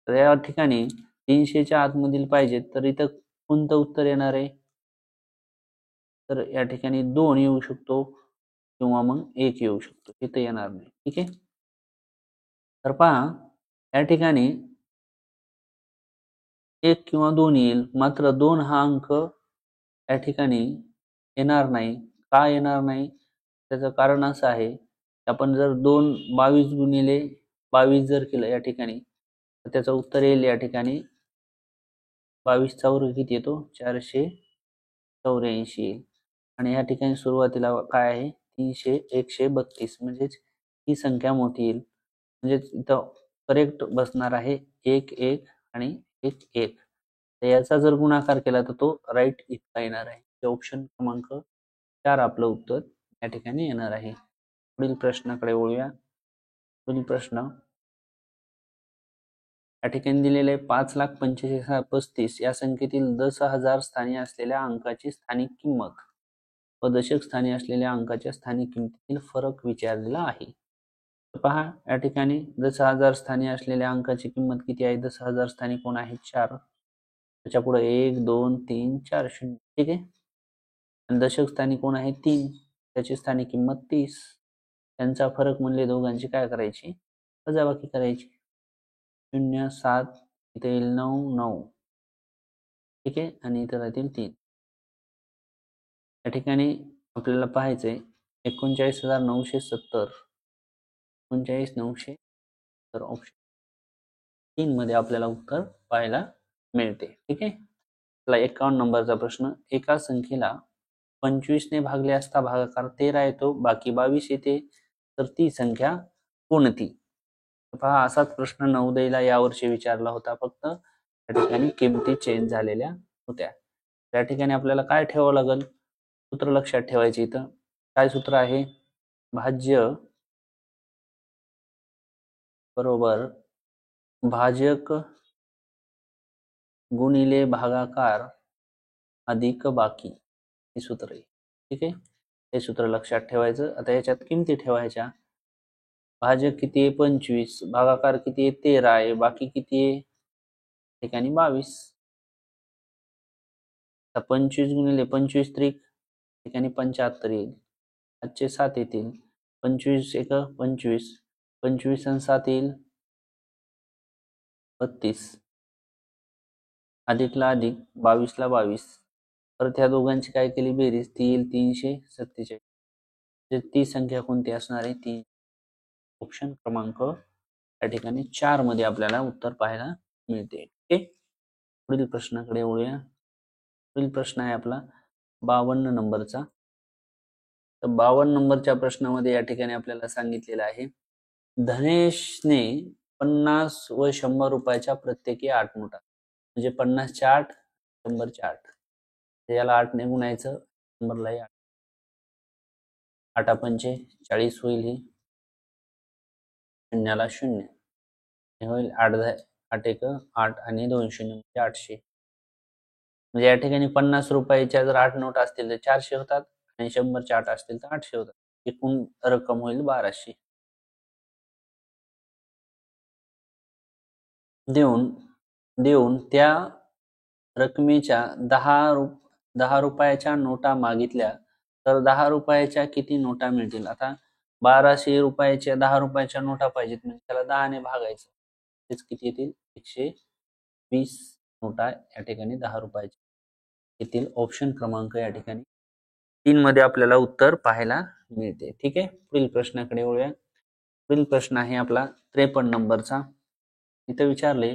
तर या ठिकाणी 300च्या आतमधील पाहिजेत तर इथं कोणतं उत्तर येणार आहे तर या ठिकाणी 2 येऊ शकतो किंवा मग 1 येऊ शकतो. इथं येणार नाही. ठीक आहे. तर पहा या ठिकाणी 1 किंवा 2 येईल. मात्र 2 हा अंक या ठिकाणी येणार नाही. का येणार नाही त्याचं कारण असं आहे की आपण जर 22 गुणिले 22 जर केलं या ठिकाणी तर त्याचं उत्तर येईल या ठिकाणी 22 चा वर्ग किती येतो 484 येईल. आणि या ठिकाणी सुरुवातीला काय आहे 300 132 म्हणजेच ही संख्या मोठी येईल. म्हणजेच इथं करेक्ट बसणार आहे 1 1 आणि 1 1. तर याचा जर गुणाकार केला तर तो राईट इतका येणार आहे. ऑप्शन क्रमांक 4 आपलं उत्तर या ठिकाणी येणार आहे. पुढील प्रश्नाकडे वळूया. पुढील प्रश्न या ठिकाणी दिलेले 5,45,35 या संख्येतील 10,000 स्थानी असलेल्या अंकाची स्थानिक किंमत व दशक स्थानी असलेल्या अंकाच्या स्थानिक किमतीतील फरक विचारलेला आहे. पहा या ठिकाणी 10,000 स्थानी असलेल्या अंकाची किंमत किती आहे? 10,000 स्थानी कोण आहे? 4. त्याच्या पुढे 1 2 3 4 शून्य. ठीक आहे. आणि दशक स्थानी कोण आहे? 3. त्याची स्थानी किंमत 30. त्यांचा फरक म्हणले दोघांची काय करायची? वजाबाकी करायची. 0 7 इथे येईल 9 9. ठीक आहे. आणि इथे राहतील 3. या ठिकाणी आपल्याला पाहायचंय 39,970. 39,900 तर ऑप्शन 3 मध्ये आपल्याला उत्तर पाहायला मिळते. ठीक आहे. चला 51 नंबरचा प्रश्न. एका संख्येला 25 ने भागले असता भागाकार 13 येतो, बाकी 22 येते, तर ती संख्या कोणती? पहा असाच प्रश्न नवोदयला यावर्षी विचारला होता, फक्त त्या ठिकाणी किमती चेंज झालेल्या होत्या. त्या ठिकाणी आपल्याला काय ठेवावं लागेल? सूत्र लक्षात ठेवायचे. इथं काय सूत्र आहे? भाज्य बरोबर भाजक गुणिले भागाकार अधिक बाकी, हे सूत्र आहे. ठीक आहे. हे सूत्र लक्षात ठेवायचं. आता याच्यात किमती ठेवायच्या. भाजक किती आहे? 25. भागाकार किती आहे? 13 आहे. बाकी किती आहे? ठिकाणी 22. 25 गुणिले 25 त्रिक ठिकाणी 75 येईल. आजचे 7 येतील. 25 एक 25. 25 आणि 7 येईल 32. अधिकला अधिक 22 ला 22. परत ह्या दोघांची काय केली बेरीज? ती येईल 347. ती संख्या कोणती असणार आहे? ती ऑप्शन क्रमांक या ठिकाणी 4 मध्ये आपल्याला उत्तर पाहायला मिळते. ओके. पुढील प्रश्नाकडे वळूया. पुढील प्रश्न आहे आपला 52 नंबरचा. तर 52 नंबरच्या प्रश्नामध्ये या ठिकाणी आपल्याला सांगितलेलं आहे, धनेशने 50 व 100 रुपयाच्या प्रत्येकी 8 नोटा, म्हणजे 50 च्या 8, 100 च्या 8. याला 8 ने गुणायचं, 100 ला 8. 8 पंचे 40 होईल. ही शून्याला 0 हे होईल 8 एक 8 आणि 2 शून्य म्हणजे 800. म्हणजे या ठिकाणी 50 रुपयाच्या जर 8 नोट असतील तर 400 होतात, आणि 100 च्या 8 असतील तर 800 होतात. एकूण रक्कम होईल 1200. देऊन त्या रकमेच्या 10 रुपयाच्या नोटा मागितल्या तर 10 रुपयाच्या किती नोटा मिळतील? आता 1200 रुपयाच्या 10 रुपयाच्या नोटा पाहिजेत, म्हणजे त्याला 10 ने भागायचं. तेच किती येतील? 120 नोटा या ठिकाणी 10 रुपयाच्या येतील. ऑप्शन क्रमांक या ठिकाणी 3 मध्ये आपल्याला उत्तर पाहायला मिळते. ठीक आहे. पुढील प्रश्नाकडे वळूया. पुढील प्रश्न आहे आपला 53 नंबरचा. इथं विचारले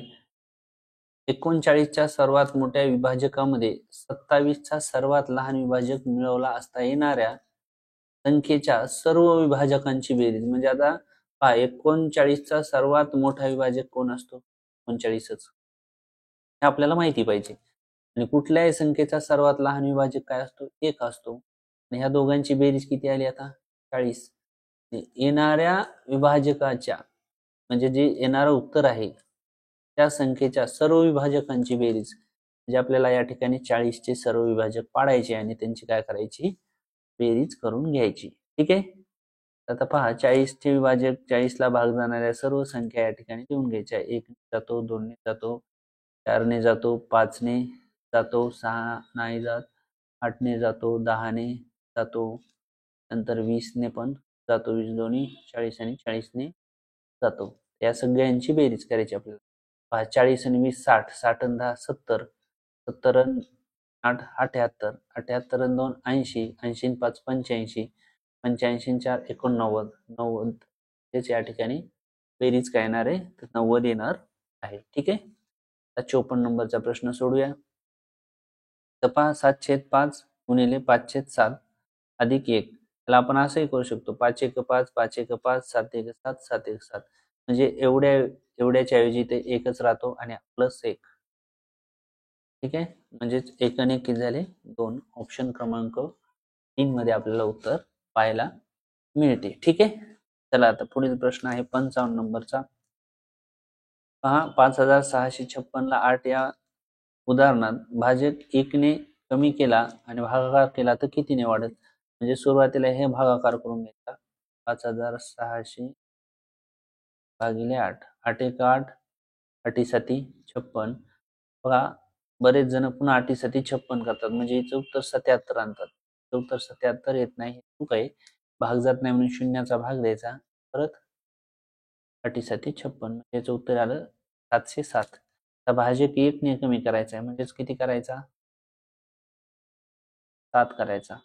39च्या सर्वात मोठ्या विभाजकामध्ये 27चा सर्वात लहान विभाजक मिळवला असता येणाऱ्या संख्येच्या सर्व विभाजकांची बेरीज. म्हणजे आता पहा 39चा सर्वात मोठा विभाजक कोण असतो? 39च. हे आपल्याला माहिती पाहिजे. आणि कुठल्याही संख्येचा सर्वात लहान विभाजक काय असतो? 1 असतो. आणि ह्या दोघांची बेरीज किती आली आता? 40. येणाऱ्या विभाजकाच्या म्हणजे जे येणारं उत्तर आहे त्या संख्येच्या सर्व विभाजकांची बेरीज, म्हणजे आपल्याला या ठिकाणी 40चे सर्व विभाजक पाडायचे आणि त्यांची काय करायची? बेरीज करून घ्यायची. ठीक आहे. आता पहा 40चे विभाजक 40 ला भाग जाणाऱ्या सर्व संख्या या ठिकाणी लिहून घ्यायच्या. 1 ने जातो, 2 ने जातो, 4 ने जातो, 5 ने जातो, 6 नाही जात, 8 ने जातो, 10 ने जातो, नंतर 20 ने पण जातो. 20 दोन्ही 40 आणि 40 ने जातो. या सगळ्यांची बेरीज करायची आपल्याला. 40 आणि 20 60, 60 आणि 10 70, 70 आणि 8 78, 78 आणि 2 80, 80 आणि 5 85, 85 आणि 4 89, 90. तेच या ठिकाणी बेरीज काय येणार आहे? तर 90 येणार आहे. ठीक आहे. आता 54 नंबरचा प्रश्न सोडूया. तर पहा 7/5 गुणिले 5/7 अधिक 1. त्याला आपण असंही करू शकतो, 5 1 5, 5 1 5, 7 1 7, 7 1 7. म्हणजे एवढ्याच्या ऐवजी ते एकच राहतो आणि प्लस 1. ठीक आहे. म्हणजेच 1 आणि 1 किती झाले? 2. ऑप्शन क्रमांक 3 मध्ये आपल्याला उत्तर पाहायला मिळते. ठीक आहे. चला आता पुढील प्रश्न आहे 55 नंबरचा. पहा 5656 ला 8 या उदाहरणात भाजक 1 ने कमी केला आणि भागाकार केला तर कितीने वाढेल? म्हणजे सुरुवातीला हे भागाकार करून घ्यायचा. 5600 भागिले 8, 8 एक 8, 8 साती 56. बघा बरेच जण पुन्हा 8 साती 56 करतात, म्हणजे याचं उत्तर 77 आणतात. उत्तर 77 येत नाही, चूक आहे. भाग जात नाही म्हणून शून्याचा भाग द्यायचा, परत 8 साती 56, याचं उत्तर आलं 707. आता भाजक 1 ने कमी करायचा आहे, म्हणजेच किती करायचा? 7 करायचा.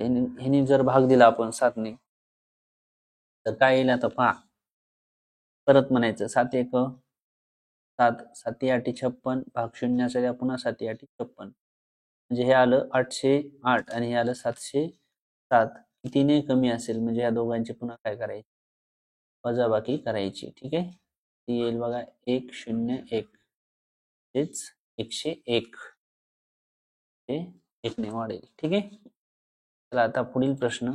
ह्याने जर भाग दिला आपण 7 ने, तर काय येईल आता पहा. परत म्हणायचं 7 एक 7, 7 8 56, भाग शून्याचा द्या पुन्हा 7 8 56, म्हणजे हे आलं 808 आणि हे आलं 707. कितीने कमी असेल म्हणजे या दोघांची पुन्हा काय करायची? वजाबाकी करायची. ठीक आहे, ती येईल बघा 101, तेच 101 हे 1 ने वाढेल. ठीक आहे, चला आता पुढील प्रश्न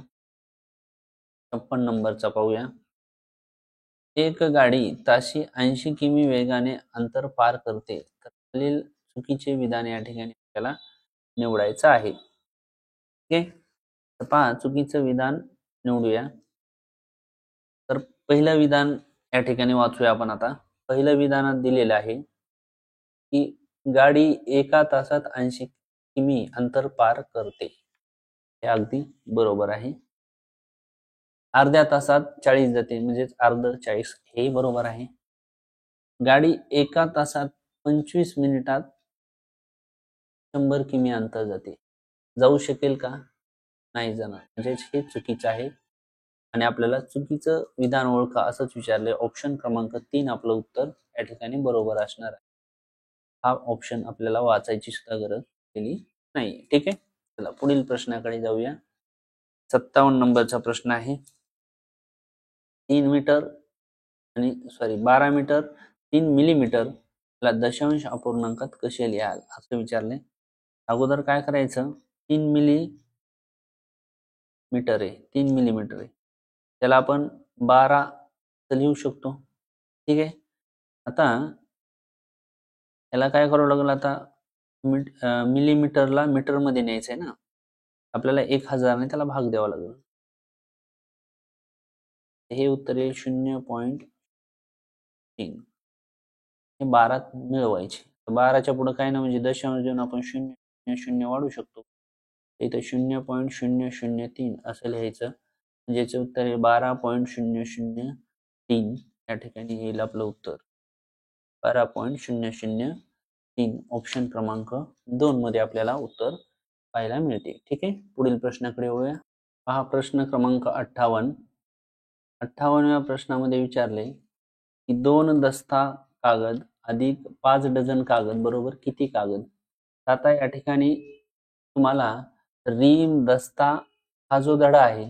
56 नंबरचा पाहूया. एक गाडी ताशी 80 किमी वेगाने अंतर पार करते, तर खालील चुकीचे विधान या ठिकाणी आपल्याला निवडायचं आहे. ठीक आहे, तर पहा चुकीचं विधान निवडूया. तर पहिलं विधान या ठिकाणी वाचूया आपण आता. पहिलं विधानात दिलेलं आहे की गाडी एका तासात 80 किमी अंतर पार करते. हे अगदी बरोबर आहे. अर्ध्या तासात 40 जाते, म्हणजेच अर्ध 40, हे बरोबर आहे. गाडी एका तासात 25 मिनिटात 100 किमी अंतर जाते, जाऊ शकेल का? नाही जाणार, म्हणजेच हे चुकीचं आहे. आणि आपल्याला चुकीचं विधान ओळखा असंच विचारले. ऑप्शन क्रमांक 3 आपलं उत्तर या ठिकाणी बरोबर असणार आहे. हा ऑप्शन आपल्याला वाचायची सुद्धा गरज केली नाही. ठीक आहे, चला पुढील प्रश्नाकडे जाऊया. 57 नंबरचा प्रश्न आहे. 12 मीटर 3 मिलीमीटर ला दशांश अपूर्णांकात कसे लिहाल असं विचारले. अगोदर काय करायचं? 3 मिलीमीटर आहे, 3 मिलीमीटर आहे, त्याला आपण 12 लिहू शकतो. ठीक आहे, आता याला काय करावं लागेल? आता मिलीमीटरला मीटर मध्ये न्यायचं आहे ना, आपल्याला 1000 ने त्याला भाग द्यावा लागेल. हे उत्तर येईल 0.3. हे 12 मिळवायचे. 12च्या पुढे काय ना, म्हणजे दशांश देऊन आपण 0.00 वाढू शकतो. इथे 0.003 असं लिहायचं, म्हणजे याचं उत्तर आहे 12.003. या ठिकाणी येईल आपलं उत्तर 12.003. ऑप्शन क्रमांक 2 मध्ये आपल्याला उत्तर पाहायला मिळते. ठीक आहे, पुढील प्रश्नाकडे वळूया. पहा प्रश्न क्रमांक 58. 58व्या प्रश्नामध्ये विचारले की 2 दस्ता कागद अधिक 5 डझन कागद बरोबर किती कागद? आता या ठिकाणी तुम्हाला रीम दस्ता हा जो धडा आहे,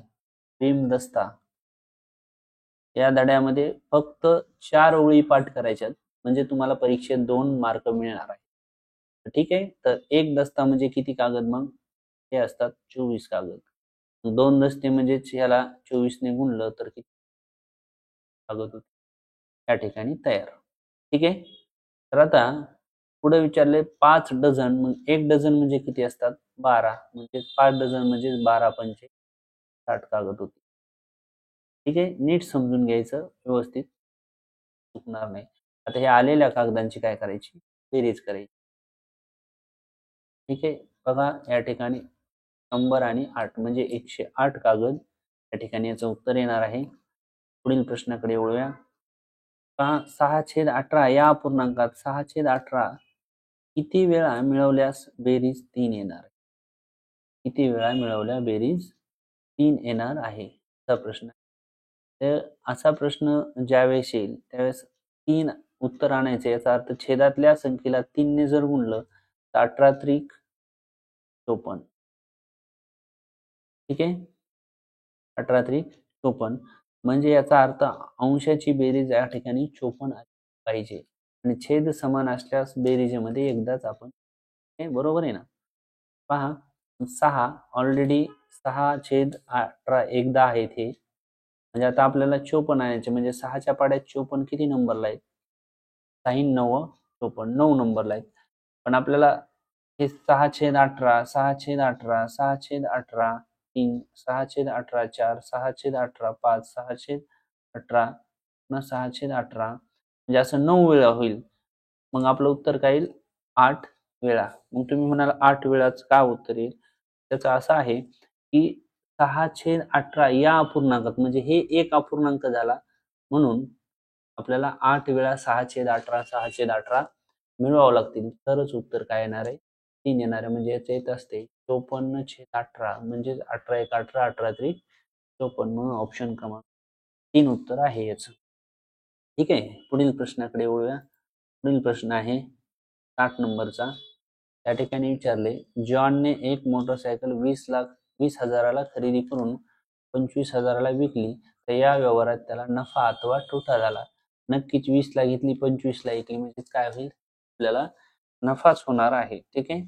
रीम दस्ता, या धड्यामध्ये फक्त 4 ओळी पाठ करायच्यात, म्हणजे तुम्हाला परीक्षेत 2 मार्क मिळणार आहे. ठीक आहे, तर एक दस्ता म्हणजे किती कागद? मग हे असतात 24 कागद. 2 दस्ते म्हणजेच याला 24 ने गुणलं तर किती कागद होते या ठिकाणी तयार. ठीक आहे, तर आता पुढे विचारले 5 डझन. मग 1 डझन म्हणजे किती असतात? 12, म्हणजे 5 डझन म्हणजे 12 पंचे 60 कागद होते. ठीक आहे, नीट समजून घ्यायचं, व्यवस्थित चुकणार नाही. आता हे आलेल्या कागदांची काय करायची? बेरीज करायची. ठीक आहे, बघा या ठिकाणी 100 आणि 8 म्हणजे 108 कागद या ठिकाणी याचं उत्तर येणार आहे. पुढील प्रश्नाकडे वळूया. पहा 6/18 या अपूर्णांकात 6/18 किती वेळा मिळवल्यास बेरीज 3 येणार? किती वेळा मिळवल्या बेरीज 3 येणार आहे असा प्रश्न. तर असा प्रश्न ज्यावेळेस येईल त्यावेळेस 3 उत्तर आणायचे. याचा अर्थ छेदातल्या संख्येला 3 ने जर गुणलं तर 18 त्रिक 54. ठीक आहे, 18 त्रिक 54, म्हणजे याचा अर्थ अंशाची बेरीज या ठिकाणी 54 आली पाहिजे आणि छेद समान असल्यास बेरीजमध्ये एकदाच आपण, हे बरोबर आहे ना? पहा 6 ऑलरेडी 6/18 एकदा आहेत हे, म्हणजे आता आपल्याला 54 आणायचे, म्हणजे 6च्या पाड्यात 54 किती नंबरला आहेत? 6 9 54, 9 नंबरला आहेत. पण आपल्याला हे 6/18 6/18 6/18 3 6/18 4 6/18 5 6/18 पुन्हा 6/18 म्हणजे असं 9 वेळा होईल. मग आपलं उत्तर काय येईल? 8 वेळा. मग तुम्ही म्हणाल 8 वेळाच का उत्तर येईल? त्याचं असं आहे की 6/18 या अपूर्णांकात म्हणजे हे एक अपूर्णांक झाला म्हणून आपल्याला 8 वेळा 6/18 मिळवावं लागतील तरच उत्तर काय येणार आहे? 3 येणार आहे. म्हणजे याचं येत असते 54/18 म्हणजे 18 एक 18 18 त्रिक 54 म्हणून ऑप्शन क्रमांक 3 उत्तर आहे याचं. ठीक आहे. पुढील प्रश्नाकडे वळूया. पुढील प्रश्न आहे 60 नंबरचा. त्या ठिकाणी विचारले, जॉनने एक मोटरसायकल 20,000ला खरेदी करून 25,000ला विकली तर या व्यवहारात त्याला नफा अथवा तोटा झाला. नक्कीच 20ला घेतली 25ला विकली म्हणजे काय होईल? आपल्याला नफाच होणार आहे. ठीक आहे.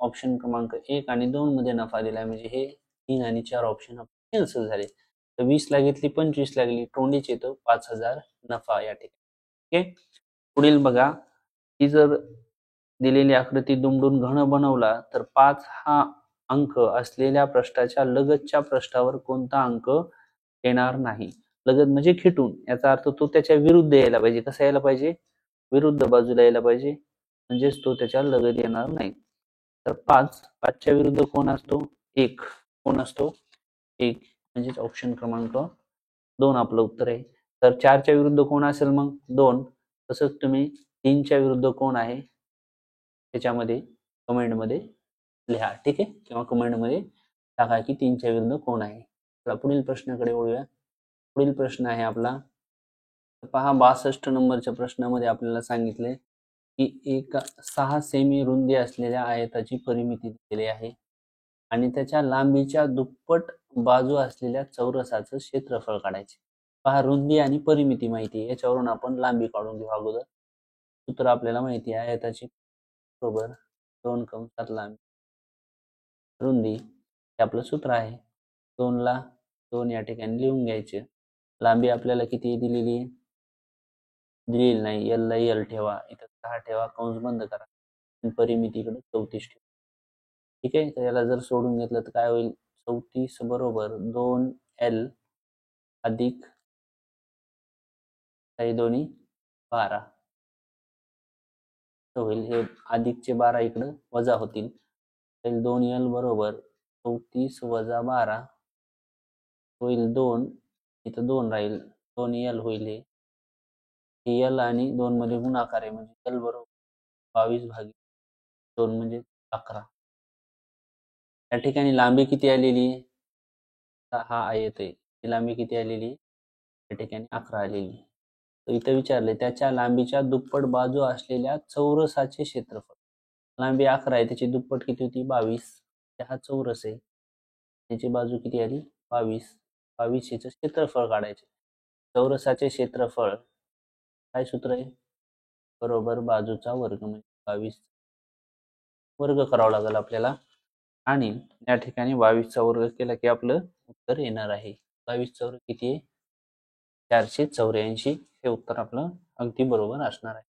ऑप्शन क्रमांक 1 आणि 2 मध्ये नफा दिलाय म्हणजे हे 3 आणि 4 ऑप्शन कॅन्सल झाले. तर 20ला घेतली 25ला गेली तोंडीच येतो 5,000 नफा या ठिकाणी. ओके. पुढील बघा, ही जर दिलेली आकृती दुमडून घन बनवला तर 5 हा अंक असलेल्या पृष्ठाच्या लगतच्या पृष्ठावर कोणता अंक येणार नाही. लगत म्हणजे खिटून, याचा अर्थ तो त्याच्या विरुद्ध यायला पाहिजे. कसा यायला पाहिजे? विरुद्ध बाजूला यायला पाहिजे, म्हणजेच तो त्याच्या लगत येणार नाही. तर 5च्या विरुद्ध कोण असतो? 1. कोण असतो? 1 म्हणजेच ऑप्शन क्रमांक 2 आपलं उत्तर आहे. तर 4च्या विरुद्ध कोण असेल मग? 2. तसंच तुम्ही 3च्या विरुद्ध कोण आहे त्याच्यामध्ये कमेंटमध्ये लिहा. ठीक आहे. किंवा कमेंटमध्ये टाका की 3च्या विरुद्ध कोण आहे. चला पुढील प्रश्नाकडे वळूया. पुढील प्रश्न आहे आपला, पहा 62 नंबरच्या प्रश्नामध्ये आपल्याला सांगितले की एक 6 सेमी रुंदी असलेल्या आयताची परिमिती दिलेली आहे आणि त्याच्या लांबीच्या दुप्पट बाजू असलेल्या चौरसाचं क्षेत्रफळ काढायचे. पहा, रुंदी आणि परिमिती माहिती आहे, याच्यावरून आपण लांबी काढून घेऊ अगोदर. सूत्र आपल्याला माहिती आहे, आयताची बरोबर 2 कंसात लांबी रुंदी हे आपलं सूत्र आहे. 2 ला 2 या ठिकाणी लिहून घ्यायचे. लांबी आपल्याला किती दिलेली आहे? दिलेली नाही. एल ला एल ठेवा, इथं 6 ठेवा, कंस बंद करा आणि परिमिती इकडे 34 ठेवा. ठीक आहे. तर याला जर सोडून घेतलं तर काय होईल? 34 बरोबर 2L अधिक 2 12 होईल. हे अधिकचे 12 इकडं वजा होतील. 2L बरोबर 34 वजा 12 होईल 2. इथं 2 राहील. 2L होईल. हे L आणि 2 मध्ये गुणाकार आहे म्हणजे L बरोबर 22 भागिले 2 म्हणजे 11. या ठिकाणी लांबी किती आलेली आहे? हा आयत आहे. ती लांबी किती आलेली? या ठिकाणी 11 आलेली. तर इथं विचारले, त्याच्या लांबीच्या दुप्पट बाजू असलेल्या चौरसाचे क्षेत्रफळ. लांबी 11 आहे, त्याची दुप्पट किती होती? 22. हा चौरस आहे, त्याची बाजू किती आली? 22. 22 याचं क्षेत्रफळ काढायचे. चौरसाचे क्षेत्रफळ काय सूत्र आहे? बरोबर बाजूचा वर्ग म्हणजे 22 वर्ग करावा लागेल आपल्याला आणि या ठिकाणी 22चा वर्ग केला की आपलं उत्तर येणार आहे. 22चा वर्ग किती आहे? 484. हे उत्तर आपलं अगदी बरोबर असणार आहे.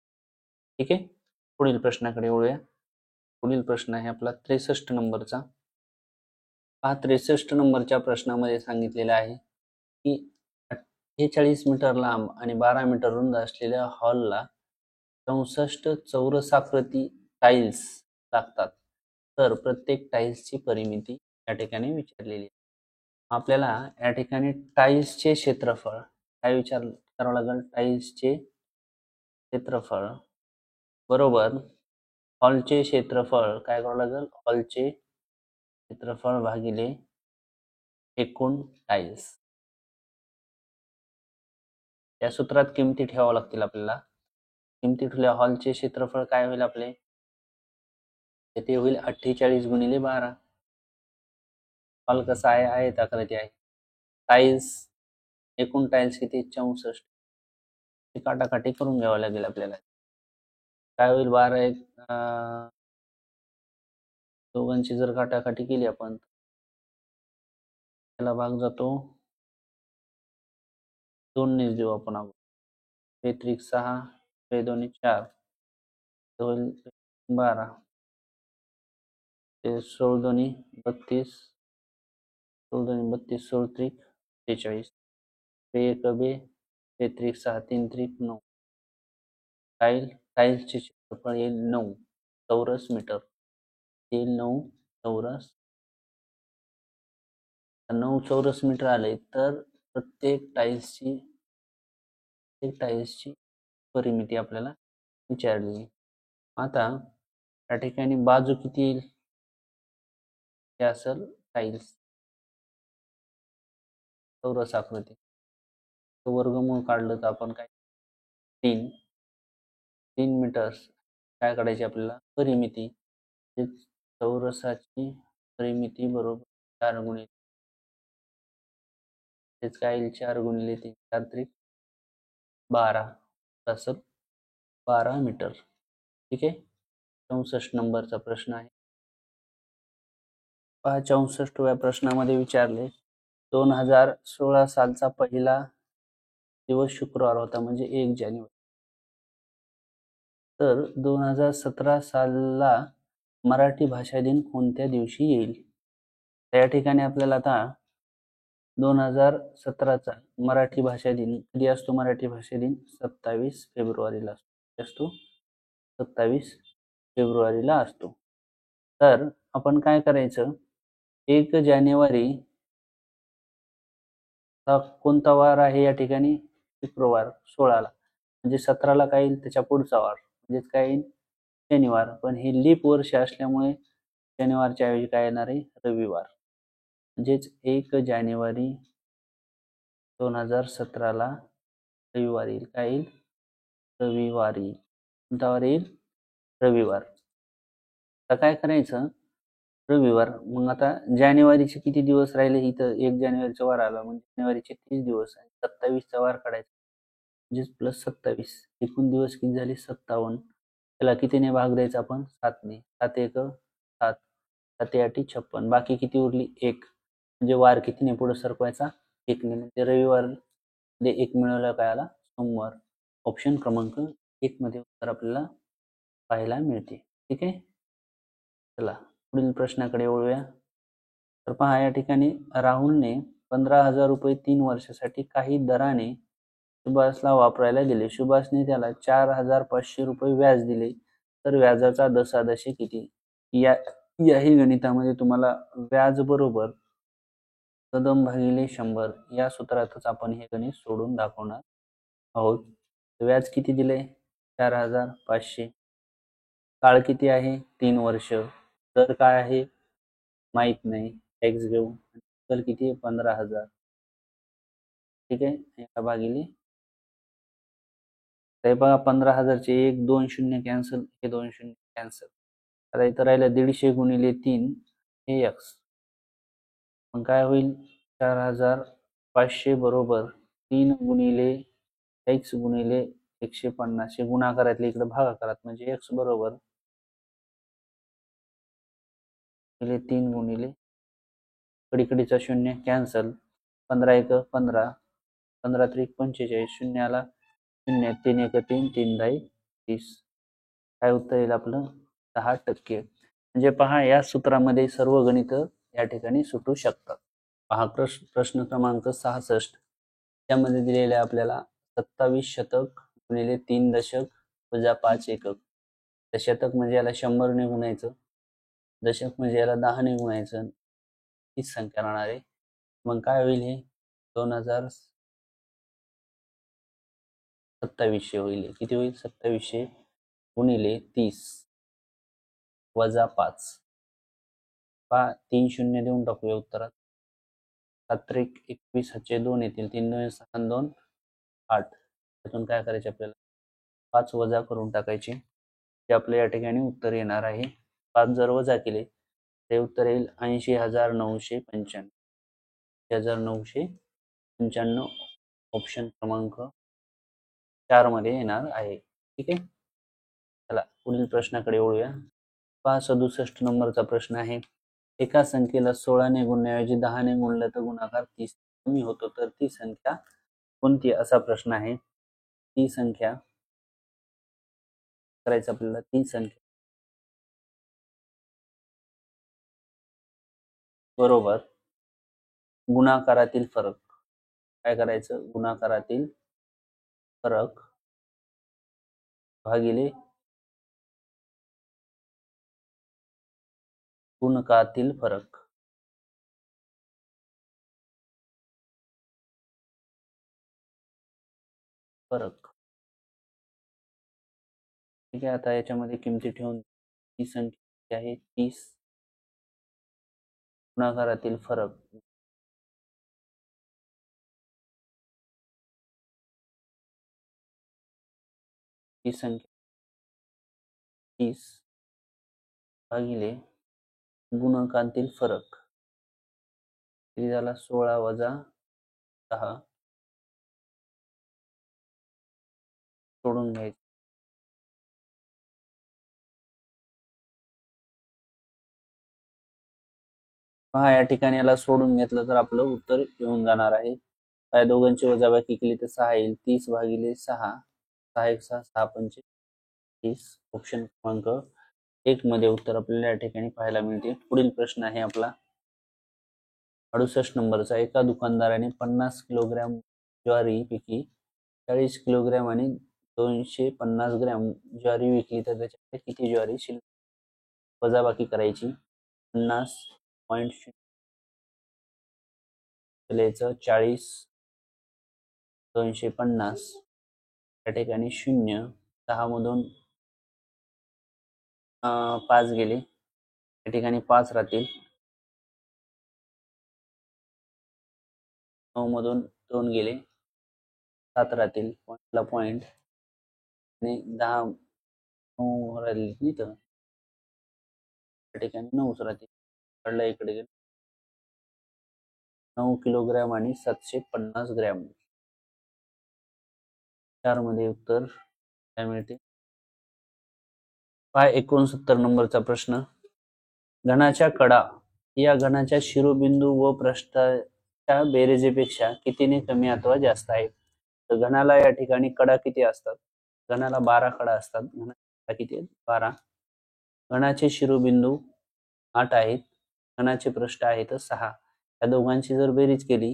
ठीक आहे. पुढील प्रश्नाकडे वळूया. पुढील प्रश्न आहे आपला 63 नंबरचा. हा 63 नंबरच्या प्रश्नामध्ये सांगितलेलं आहे की 48 मीटर लांब आणि 12 मीटर रुंद असलेल्या हॉलला 64 चौरसाकृती टाइल्स लागतात. तर प्रत्येक टाइल्सची परिमिती या ठिकाणी विचारलेली आहे. आपल्याला या ठिकाणी टाइल्सचे क्षेत्रफळ काय करावं लागेल? टाइल्सचे क्षेत्रफळ बरोबर हॉलचे क्षेत्रफळ काय करावं लागेल? हॉलचे क्षेत्रफळ भागिले एकूण टाइल्स. या सूत्रात किमती ठेवाव्या लागतील आपल्याला. किमती ठेवल्या हॉलचे क्षेत्रफळ काय होईल आपले? ते होईल 48 गुणिले 12. हॉल कसा आहे? आयताकृती आहे. टाइल्स एकूण टाइल्स किती? 64. काटाकाटी करून घ्यावं लागेल आपल्याला. काय होईल? 12 एक दोघांची जर काटाकाटी केली आपण त्याला भाग जातो 2 ने देऊ आपण. 6 2 4 होईल 12 ते 16 32 16 32 16 43 46 1 बे त्रिक 6 3 त्रिक 9. टाईल्सचे क्षेत्रफळ येईल 9 चौरस मीटर. येईल 9 चौरस मीटर आले तर प्रत्येक टाईल्सची परिमिती आपल्याला विचारली. आता या ठिकाणी बाजू किती येईल हे असेल टाईल्स चौरस आकृती. वर्गमूळ काढलं तर आपण काय 3 मीटर्स काय काढायची आपल्याला परिमिती. चौरसाची परिमिती बरोबर 4 गुणिले तेच काय येईल 4 गुणिले 3 4 त्रिक 12 असेल 12 मीटर. ठीक आहे. 64 नंबरचा प्रश्न आहे. 64व्या प्रश्नामध्ये विचारले 2016 सालचा पहिला दिवस शुक्रवार होता म्हणजे 1 जानेवारी. तर 2017 सालला मराठी भाषा दिन कोणत्या दिवशी येईल. त्या ठिकाणी आपल्याला आता 2017चा मराठी भाषा दिन कधी असतो. मराठी भाषा दिन 27 फेब्रुवारीला असतो. 27 फेब्रुवारीला असतो. तर आपण काय करायचं 1 जानेवारी कोणता वार आहे या ठिकाणी शुक्रवार 16ला म्हणजे 17ला काय येईल त्याच्या पुढचा वार म्हणजेच काय येईल शनिवार. पण हे लीप वर्ष असल्यामुळे शनिवारच्या ऐवजी काय येणार आहे रविवार. म्हणजेच 1 जानेवारी 2017ला रविवार येईल. काय येईल रविवारी. कोणता वार येईल रविवार. आता काय करायचं रविवार. मग आता जानेवारीचे किती दिवस राहिले इथं 1 जानेवारीचा वार आला म्हणजे जानेवारीचे 30 दिवस आणि 27चा वार काढायचा म्हणजे प्लस 27 एकूण दिवस किती झाले 57. त्याला कितीने भाग द्यायचा आपण 7ने. 7 1 7 7 8 56. बाकी किती उरली 1 म्हणजे वार कितीने पुढे सरकवायचा 1 ने. म्हणजे रविवार मध्ये 1 मिळवला काय आला सोमवार. ऑप्शन क्रमांक 1 मध्ये उत्तर आपल्याला पाहायला मिळते. ठीक आहे. चला पुढील प्रश्नाकडे वळूया. तर पहा या ठिकाणी राहुलने 15,000 रुपये 3 वर्षासाठी काही दराने सुभाषला वापरायला दिले. सुभाषने त्याला 4,500 रुपये व्याज दिले तर व्याजाचा दशांश किती. याही गणितामध्ये तुम्हाला व्याज बरोबर कदम भागिले 100 या सूत्रातच आपण हे गणित सोडून दाखवणार आहोत. व्याज किती दिले 4,500. काळ किती आहे 3 वर्ष. दर काय आहे माहित नाही एक्स घेऊ. तर किती आहे 15,000. ठीक आहे. एका भागिले ते बघा 15,000चे 1 2 शून्य कॅन्सल हे 2 शून्य कॅन्सल. आता इथं राहिलं 150 गुणिले 3 हे एक्स. मग काय होईल 4,500 बरोबर 3 गुणिले एक्स गुणिले 150 हे गुणाकारातले इकडे भागाकारात म्हणजे एक्स बरोबर 3 गुणिले कडीकडीचा शून्य कॅन्सल 15 1 15 15 त्रिक 45 शून्याला 0 3 1 3 3 10 30. काय उत्तर येईल आपलं 10%. म्हणजे पहा या सूत्रामध्ये सर्व गणित या ठिकाणी सुटू शकतात. पहा प्रश्न क्रमांक 66 त्यामध्ये दिलेले आपल्याला 27 शतक गुणिले 3 दशक वजा 5 एकक. तर शतक म्हणजे याला 100 ने गुणायचं. दशक म्हणजे याला 10 ने गुणायचं. हीच संख्या राहणार आहे. मग काय होईल हे 2700 होईल. किती होईल 2700 गुणिले 30 वजा 5. 3 शून्य देऊन टाकूया उत्तरात. 7 21 चे 2 येतील 3 2 6 2 8. त्यातून काय करायचे आपल्याला 5 वजा करून टाकायचे. ते आपल्या या ठिकाणी उत्तर येणार आहे. 5 जर वजा केले ते उत्तर येईल 80,995. 80,995 ऑप्शन क्रमांक 4 मध्ये येणार आहे. ठीक आहे. चला पुढील प्रश्नाकडे वळूया. 67 नंबरचा प्रश्न आहे. एका संख्येला 16 ने गुणण्याऐवजी 10 ने गुणलं तर गुणाकार 30 कमी होतो तर ती संख्या कोणती असा प्रश्न आहे. ती संख्या करायचं आपल्याला ती संख्या बरोबर गुणाकारातील फरक. काय करायचं गुणाकारातील फरक भागिले गुणकातील फरक. ठीक आहे. आता याच्यामध्ये किमती ठेवून ही संख्या आहे 30 गुणाकारातील फरक ही संख्या 30 भागिले गुणकातील फरक किती झाला 16 वजा 10 सोडून घ्यायचं. पहा या ठिकाणी याला सोडून घेतलं तर आपलं उत्तर येऊन जाणार आहे. या दोघांची वजाबाकी केली तर 6 येईल. 30 भागिले 6 6 1 6 6 पंचे 30. ऑप्शन क्रमांक 1 मध्ये उत्तर आपल्याला या ठिकाणी पाहायला मिळते. पुढील प्रश्न आहे आपला 68 नंबरचा. एका दुकानदाराने 50 किलोग्रॅम ज्वारी पैकी 40 किलोग्रॅम आणि 250 ग्रॅम ज्वारी विकली तर त्याच्याकडे किती ज्वारी शिल्लक? वजाबाकी करायची. 50.0 40 250 या ठिकाणी 0 10 मधून 5 गेले या ठिकाणी 5 राहतील. 9 मधून 2 गेले 7 राहतील. पॉईंटला पॉईंट आणि 10 9 राहिले नाही तर या ठिकाणी 9 राहतील. कडला इकडे गेले 9 किलोग्रॅम आणि 750 ग्रॅम. 4 मध्ये उत्तर काय मिळते? 69 नंबरचा प्रश्न. घनाच्या कडा या घनाच्या शिरोबिंदू व पृष्ठाच्या बेरजेपेक्षा कितीने कमी अथवा जास्त आहेत? तर घनाला या ठिकाणी कडा किती असतात? घनाला 12 कडा असतात. घनाच्या किती आहेत? 12. घनाचे शिरोबिंदू 8 आहेत. घनाचे पृष्ठ आहेत 6. या दोघांची जर बेरीज केली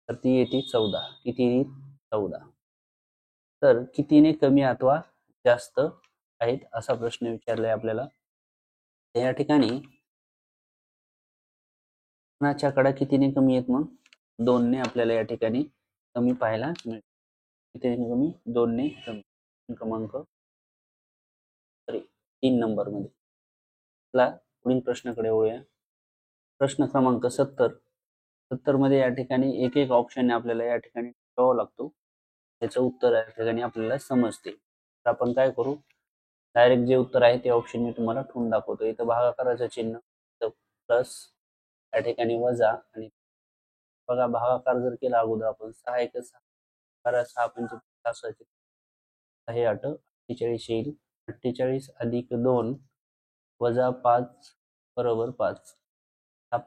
तर ती येते 14. किती येईल? 14. तर कितीने कमी अथवा जास्त आहेत असा प्रश्न विचारलाय आपल्याला. या ठिकाणी घनाच्या कडा कितीने कमी आहेत? मग 2 ने आपल्याला या ठिकाणी कमी पाहायला मिळते. कितीने कमी? 2 ने कमी. क्रमांक 3 नंबर मध्ये. पुढील प्रश्नाकडे वळूया. प्रश्न क्रमांक 70 मध्ये या ठिकाणी एक एक ऑप्शन आपल्याला या ठिकाणी ठेवावा लागतो. त्याचं उत्तर या ठिकाणी आपल्याला समजते. तर आपण काय करू, डायरेक्ट जे उत्तर आहे ते ऑप्शन मी तुम्हाला ठेवून दाखवतो. इथं भागाकाराचं चिन्ह, प्लस या ठिकाणी वजा, आणि बघा भागाकार जर केला अगोदर आपण 6 1 6 6 पंचे 66 हे 48 येईल. 48 अधिक 2 वजा 5 बरोबर 5.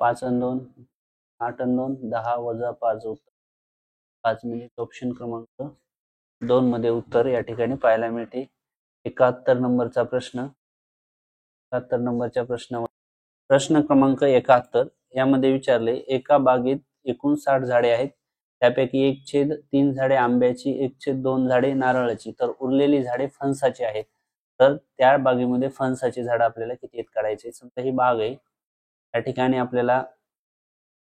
5 आणि 2 8 आणि 2 10 वजा 5 उत्तर 5 म्हणजे ऑप्शन क्रमांक 2 मध्ये उत्तर या ठिकाणी पाहायला मिळते. 71 नंबरचा प्रश्न. 71 नंबरच्या प्रश्नावर प्रश्न क्रमांक 71 यामध्ये विचारले, एका बागेत एकूण 60 झाडे आहेत. त्यापैकी 1/3 झाडे आंब्याची, 1/2 झाडे नारळाची, तर उरलेली झाडे फणसाची आहेत. तर त्या बागेमध्ये फणसाची झाडं आपल्याला किती आहेत काढायचे. समजा ही बाग आहे. या ठिकाणी आपल्याला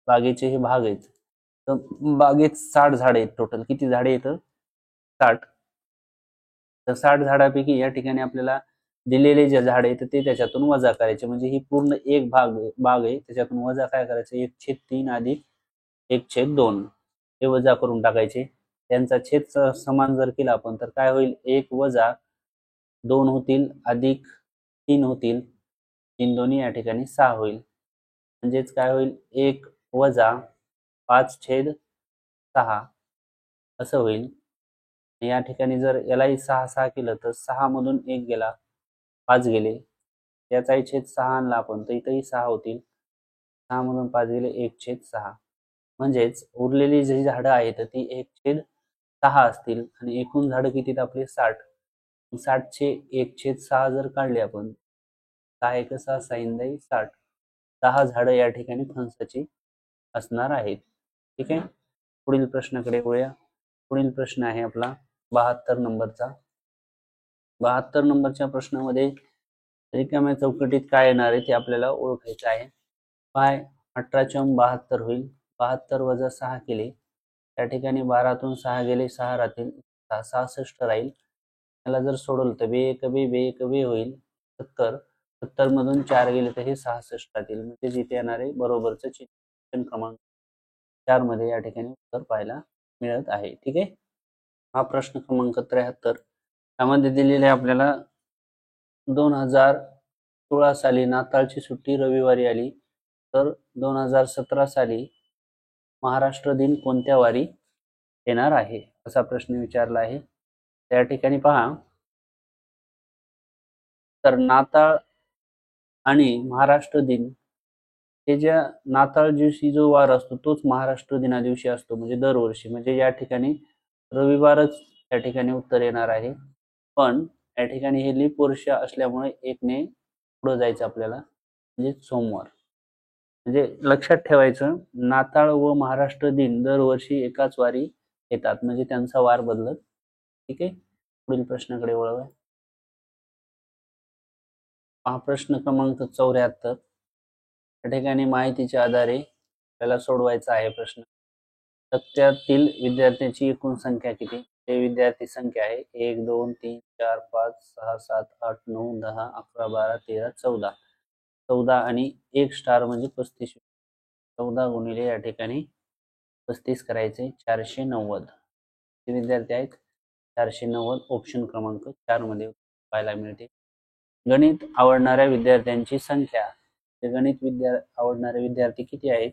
बागेचे हे भाग आहेत. तर बागेत 60 झाडे आहेत. टोटल किती झाडे आहेत? 60. तर 60 झाडापैकी या ठिकाणी आपल्याला दिलेले जे झाड आहे ते त्याच्यातून वजा करायचे. म्हणजे ही पूर्ण एक बाग आहे. त्याच्यातून वजा काय करायचं? 1/3 अधिक 1/2 हे वजा करून टाकायचे. त्यांचा छेद समान जर केला आपण तर काय होईल? 1 वजा 2 होतील अधिक 3 होतील. 3 दोन्ही या ठिकाणी 6 होईल. म्हणजेच काय होईल? 1 वजा 5/6 असं होईल. या ठिकाणी जर यालाही 6 6 केलं तर 6 मधून 1 गेला 5 गेले. याचाही छेद 6 आणला आपण तर इथंही 6 होतील. 6 मधून 5 गेले 1/6. म्हणजेच उरलेली जी झाडं आहेत ती 1/6 असतील. आणि एकूण झाडं किती आपले 60. 60 चे 1/6 जर काढले आपण 6 1 6 6 60. 10 झाडं या ठिकाणी फणसाची असणार आहेत. ठीक आहे. पुढील प्रश्नाकडे वळूया. पुढील प्रश्न आहे आपला 72 नंबरच्या प्रश्नामध्ये रिकाम्या चौकटीत काय येणार आहे ते आपल्याला ओळखायचं आहे. पाय 18/72 होईल. 72 वजा 6 केले, त्या ठिकाणी 12तून 6 गेले, 6 राहतील, 66 राहील. त्याला जर सोडवलं तर बे एक बे होईल 70. 70 मधून 4 गेले तर हे 66 राहतील. म्हणजे जिथे येणार आहे बरोबरचं चिन्ह क्रमांक 4 मध्ये या ठिकाणी उत्तर पाहायला मिळत आहे. ठीक आहे. हा प्रश्न क्रमांक 73. त्यामध्ये दिलेले आपल्याला 2016 साली नाताळची सुट्टी रविवारी आली, तर 2017 साली महाराष्ट्र दिन कोणत्या वारी येणार आहे, असा प्रश्न विचारला आहे. त्या ठिकाणी पहा, तर नाताळ आणि महाराष्ट्र दिन हे ज्या नाताळ दिवशी जो वार असतो तोच महाराष्ट्र दिना दिवशी असतो, म्हणजे दरवर्षी. म्हणजे या ठिकाणी रविवारच या ठिकाणी उत्तर येणार आहे. पण या ठिकाणी हे लीप वर्ष असल्यामुळे एकने पुढे जायचं आपल्याला, म्हणजे सोमवार. म्हणजे लक्षात ठेवायचं, नाताळ व महाराष्ट्र दिन दरवर्षी एकाच वारी येतात, म्हणजे त्यांचा वार बदलत. ठीक आहे. पुढील प्रश्नाकडे वळूया. हा प्रश्न क्रमांक 74. या ठिकाणी माहितीच्या आधारे आपल्याला सोडवायचा आहे प्रश्न. तक्त्यातील विद्यार्थ्यांची एकूण संख्या किती? ते विद्यार्थी संख्या आहे 1 2 3 4 5 6 7 8 9 10 11 12 13 14. 14 आणि 1 स्टार म्हणजे 35. 14 गुणिले या ठिकाणी 35 करायचे, 490. ते विद्यार्थी आहेत 490. ऑप्शन क्रमांक 4 मध्ये पाहायला मिळते. गणित आवडणाऱ्या विद्यार्थ्यांची संख्या. गणित आवडणारे विद्यार्थी किती आहेत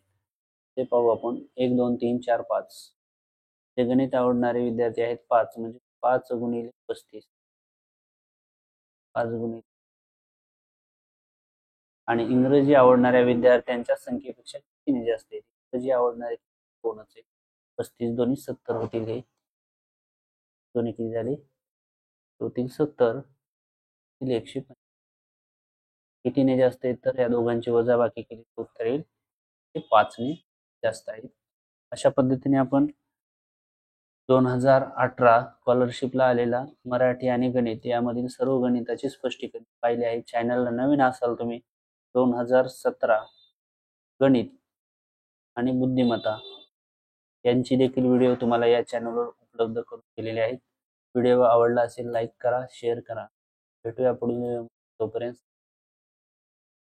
ते पाहू आपण. 1 2 3 4 5. ते गणित आवडणारे विद्यार्थी आहेत 5, म्हणजे 5 गुणिले 35. 5 गुणिले. आणि इंग्रजी आवडणाऱ्या विद्यार्थ्यांच्या संख्येपेक्षा किती जास्त आहे? इंग्रजी आवडणारे कोणच आहे? 35 दोन्ही 70 होतील. हे दोन्ही किती झाले? होतील 70. 150. कितीने जास्त आहेत? तर या दोघांची वजाबाकी केली तर उत्तर येईल ते 5 ने जास्त आहे. अशा पद्धतीने आपण 2018 स्कॉलरशिपला आलेला मराठी आणि गणित यामधील सर्व गणिताचे स्पष्टीकरण पाहिले आहे. चॅनलला नवीन असाल तुम्ही, 2017 गणित आणि बुद्धिमत्ता यांची देखील व्हिडिओ तुम्हाला या चॅनलवर उपलब्ध करून दिलेले आहेत. व्हिडिओ आवडला असेल लाईक करा, शेअर करा. भेटूया पुढील. तोपर्यंत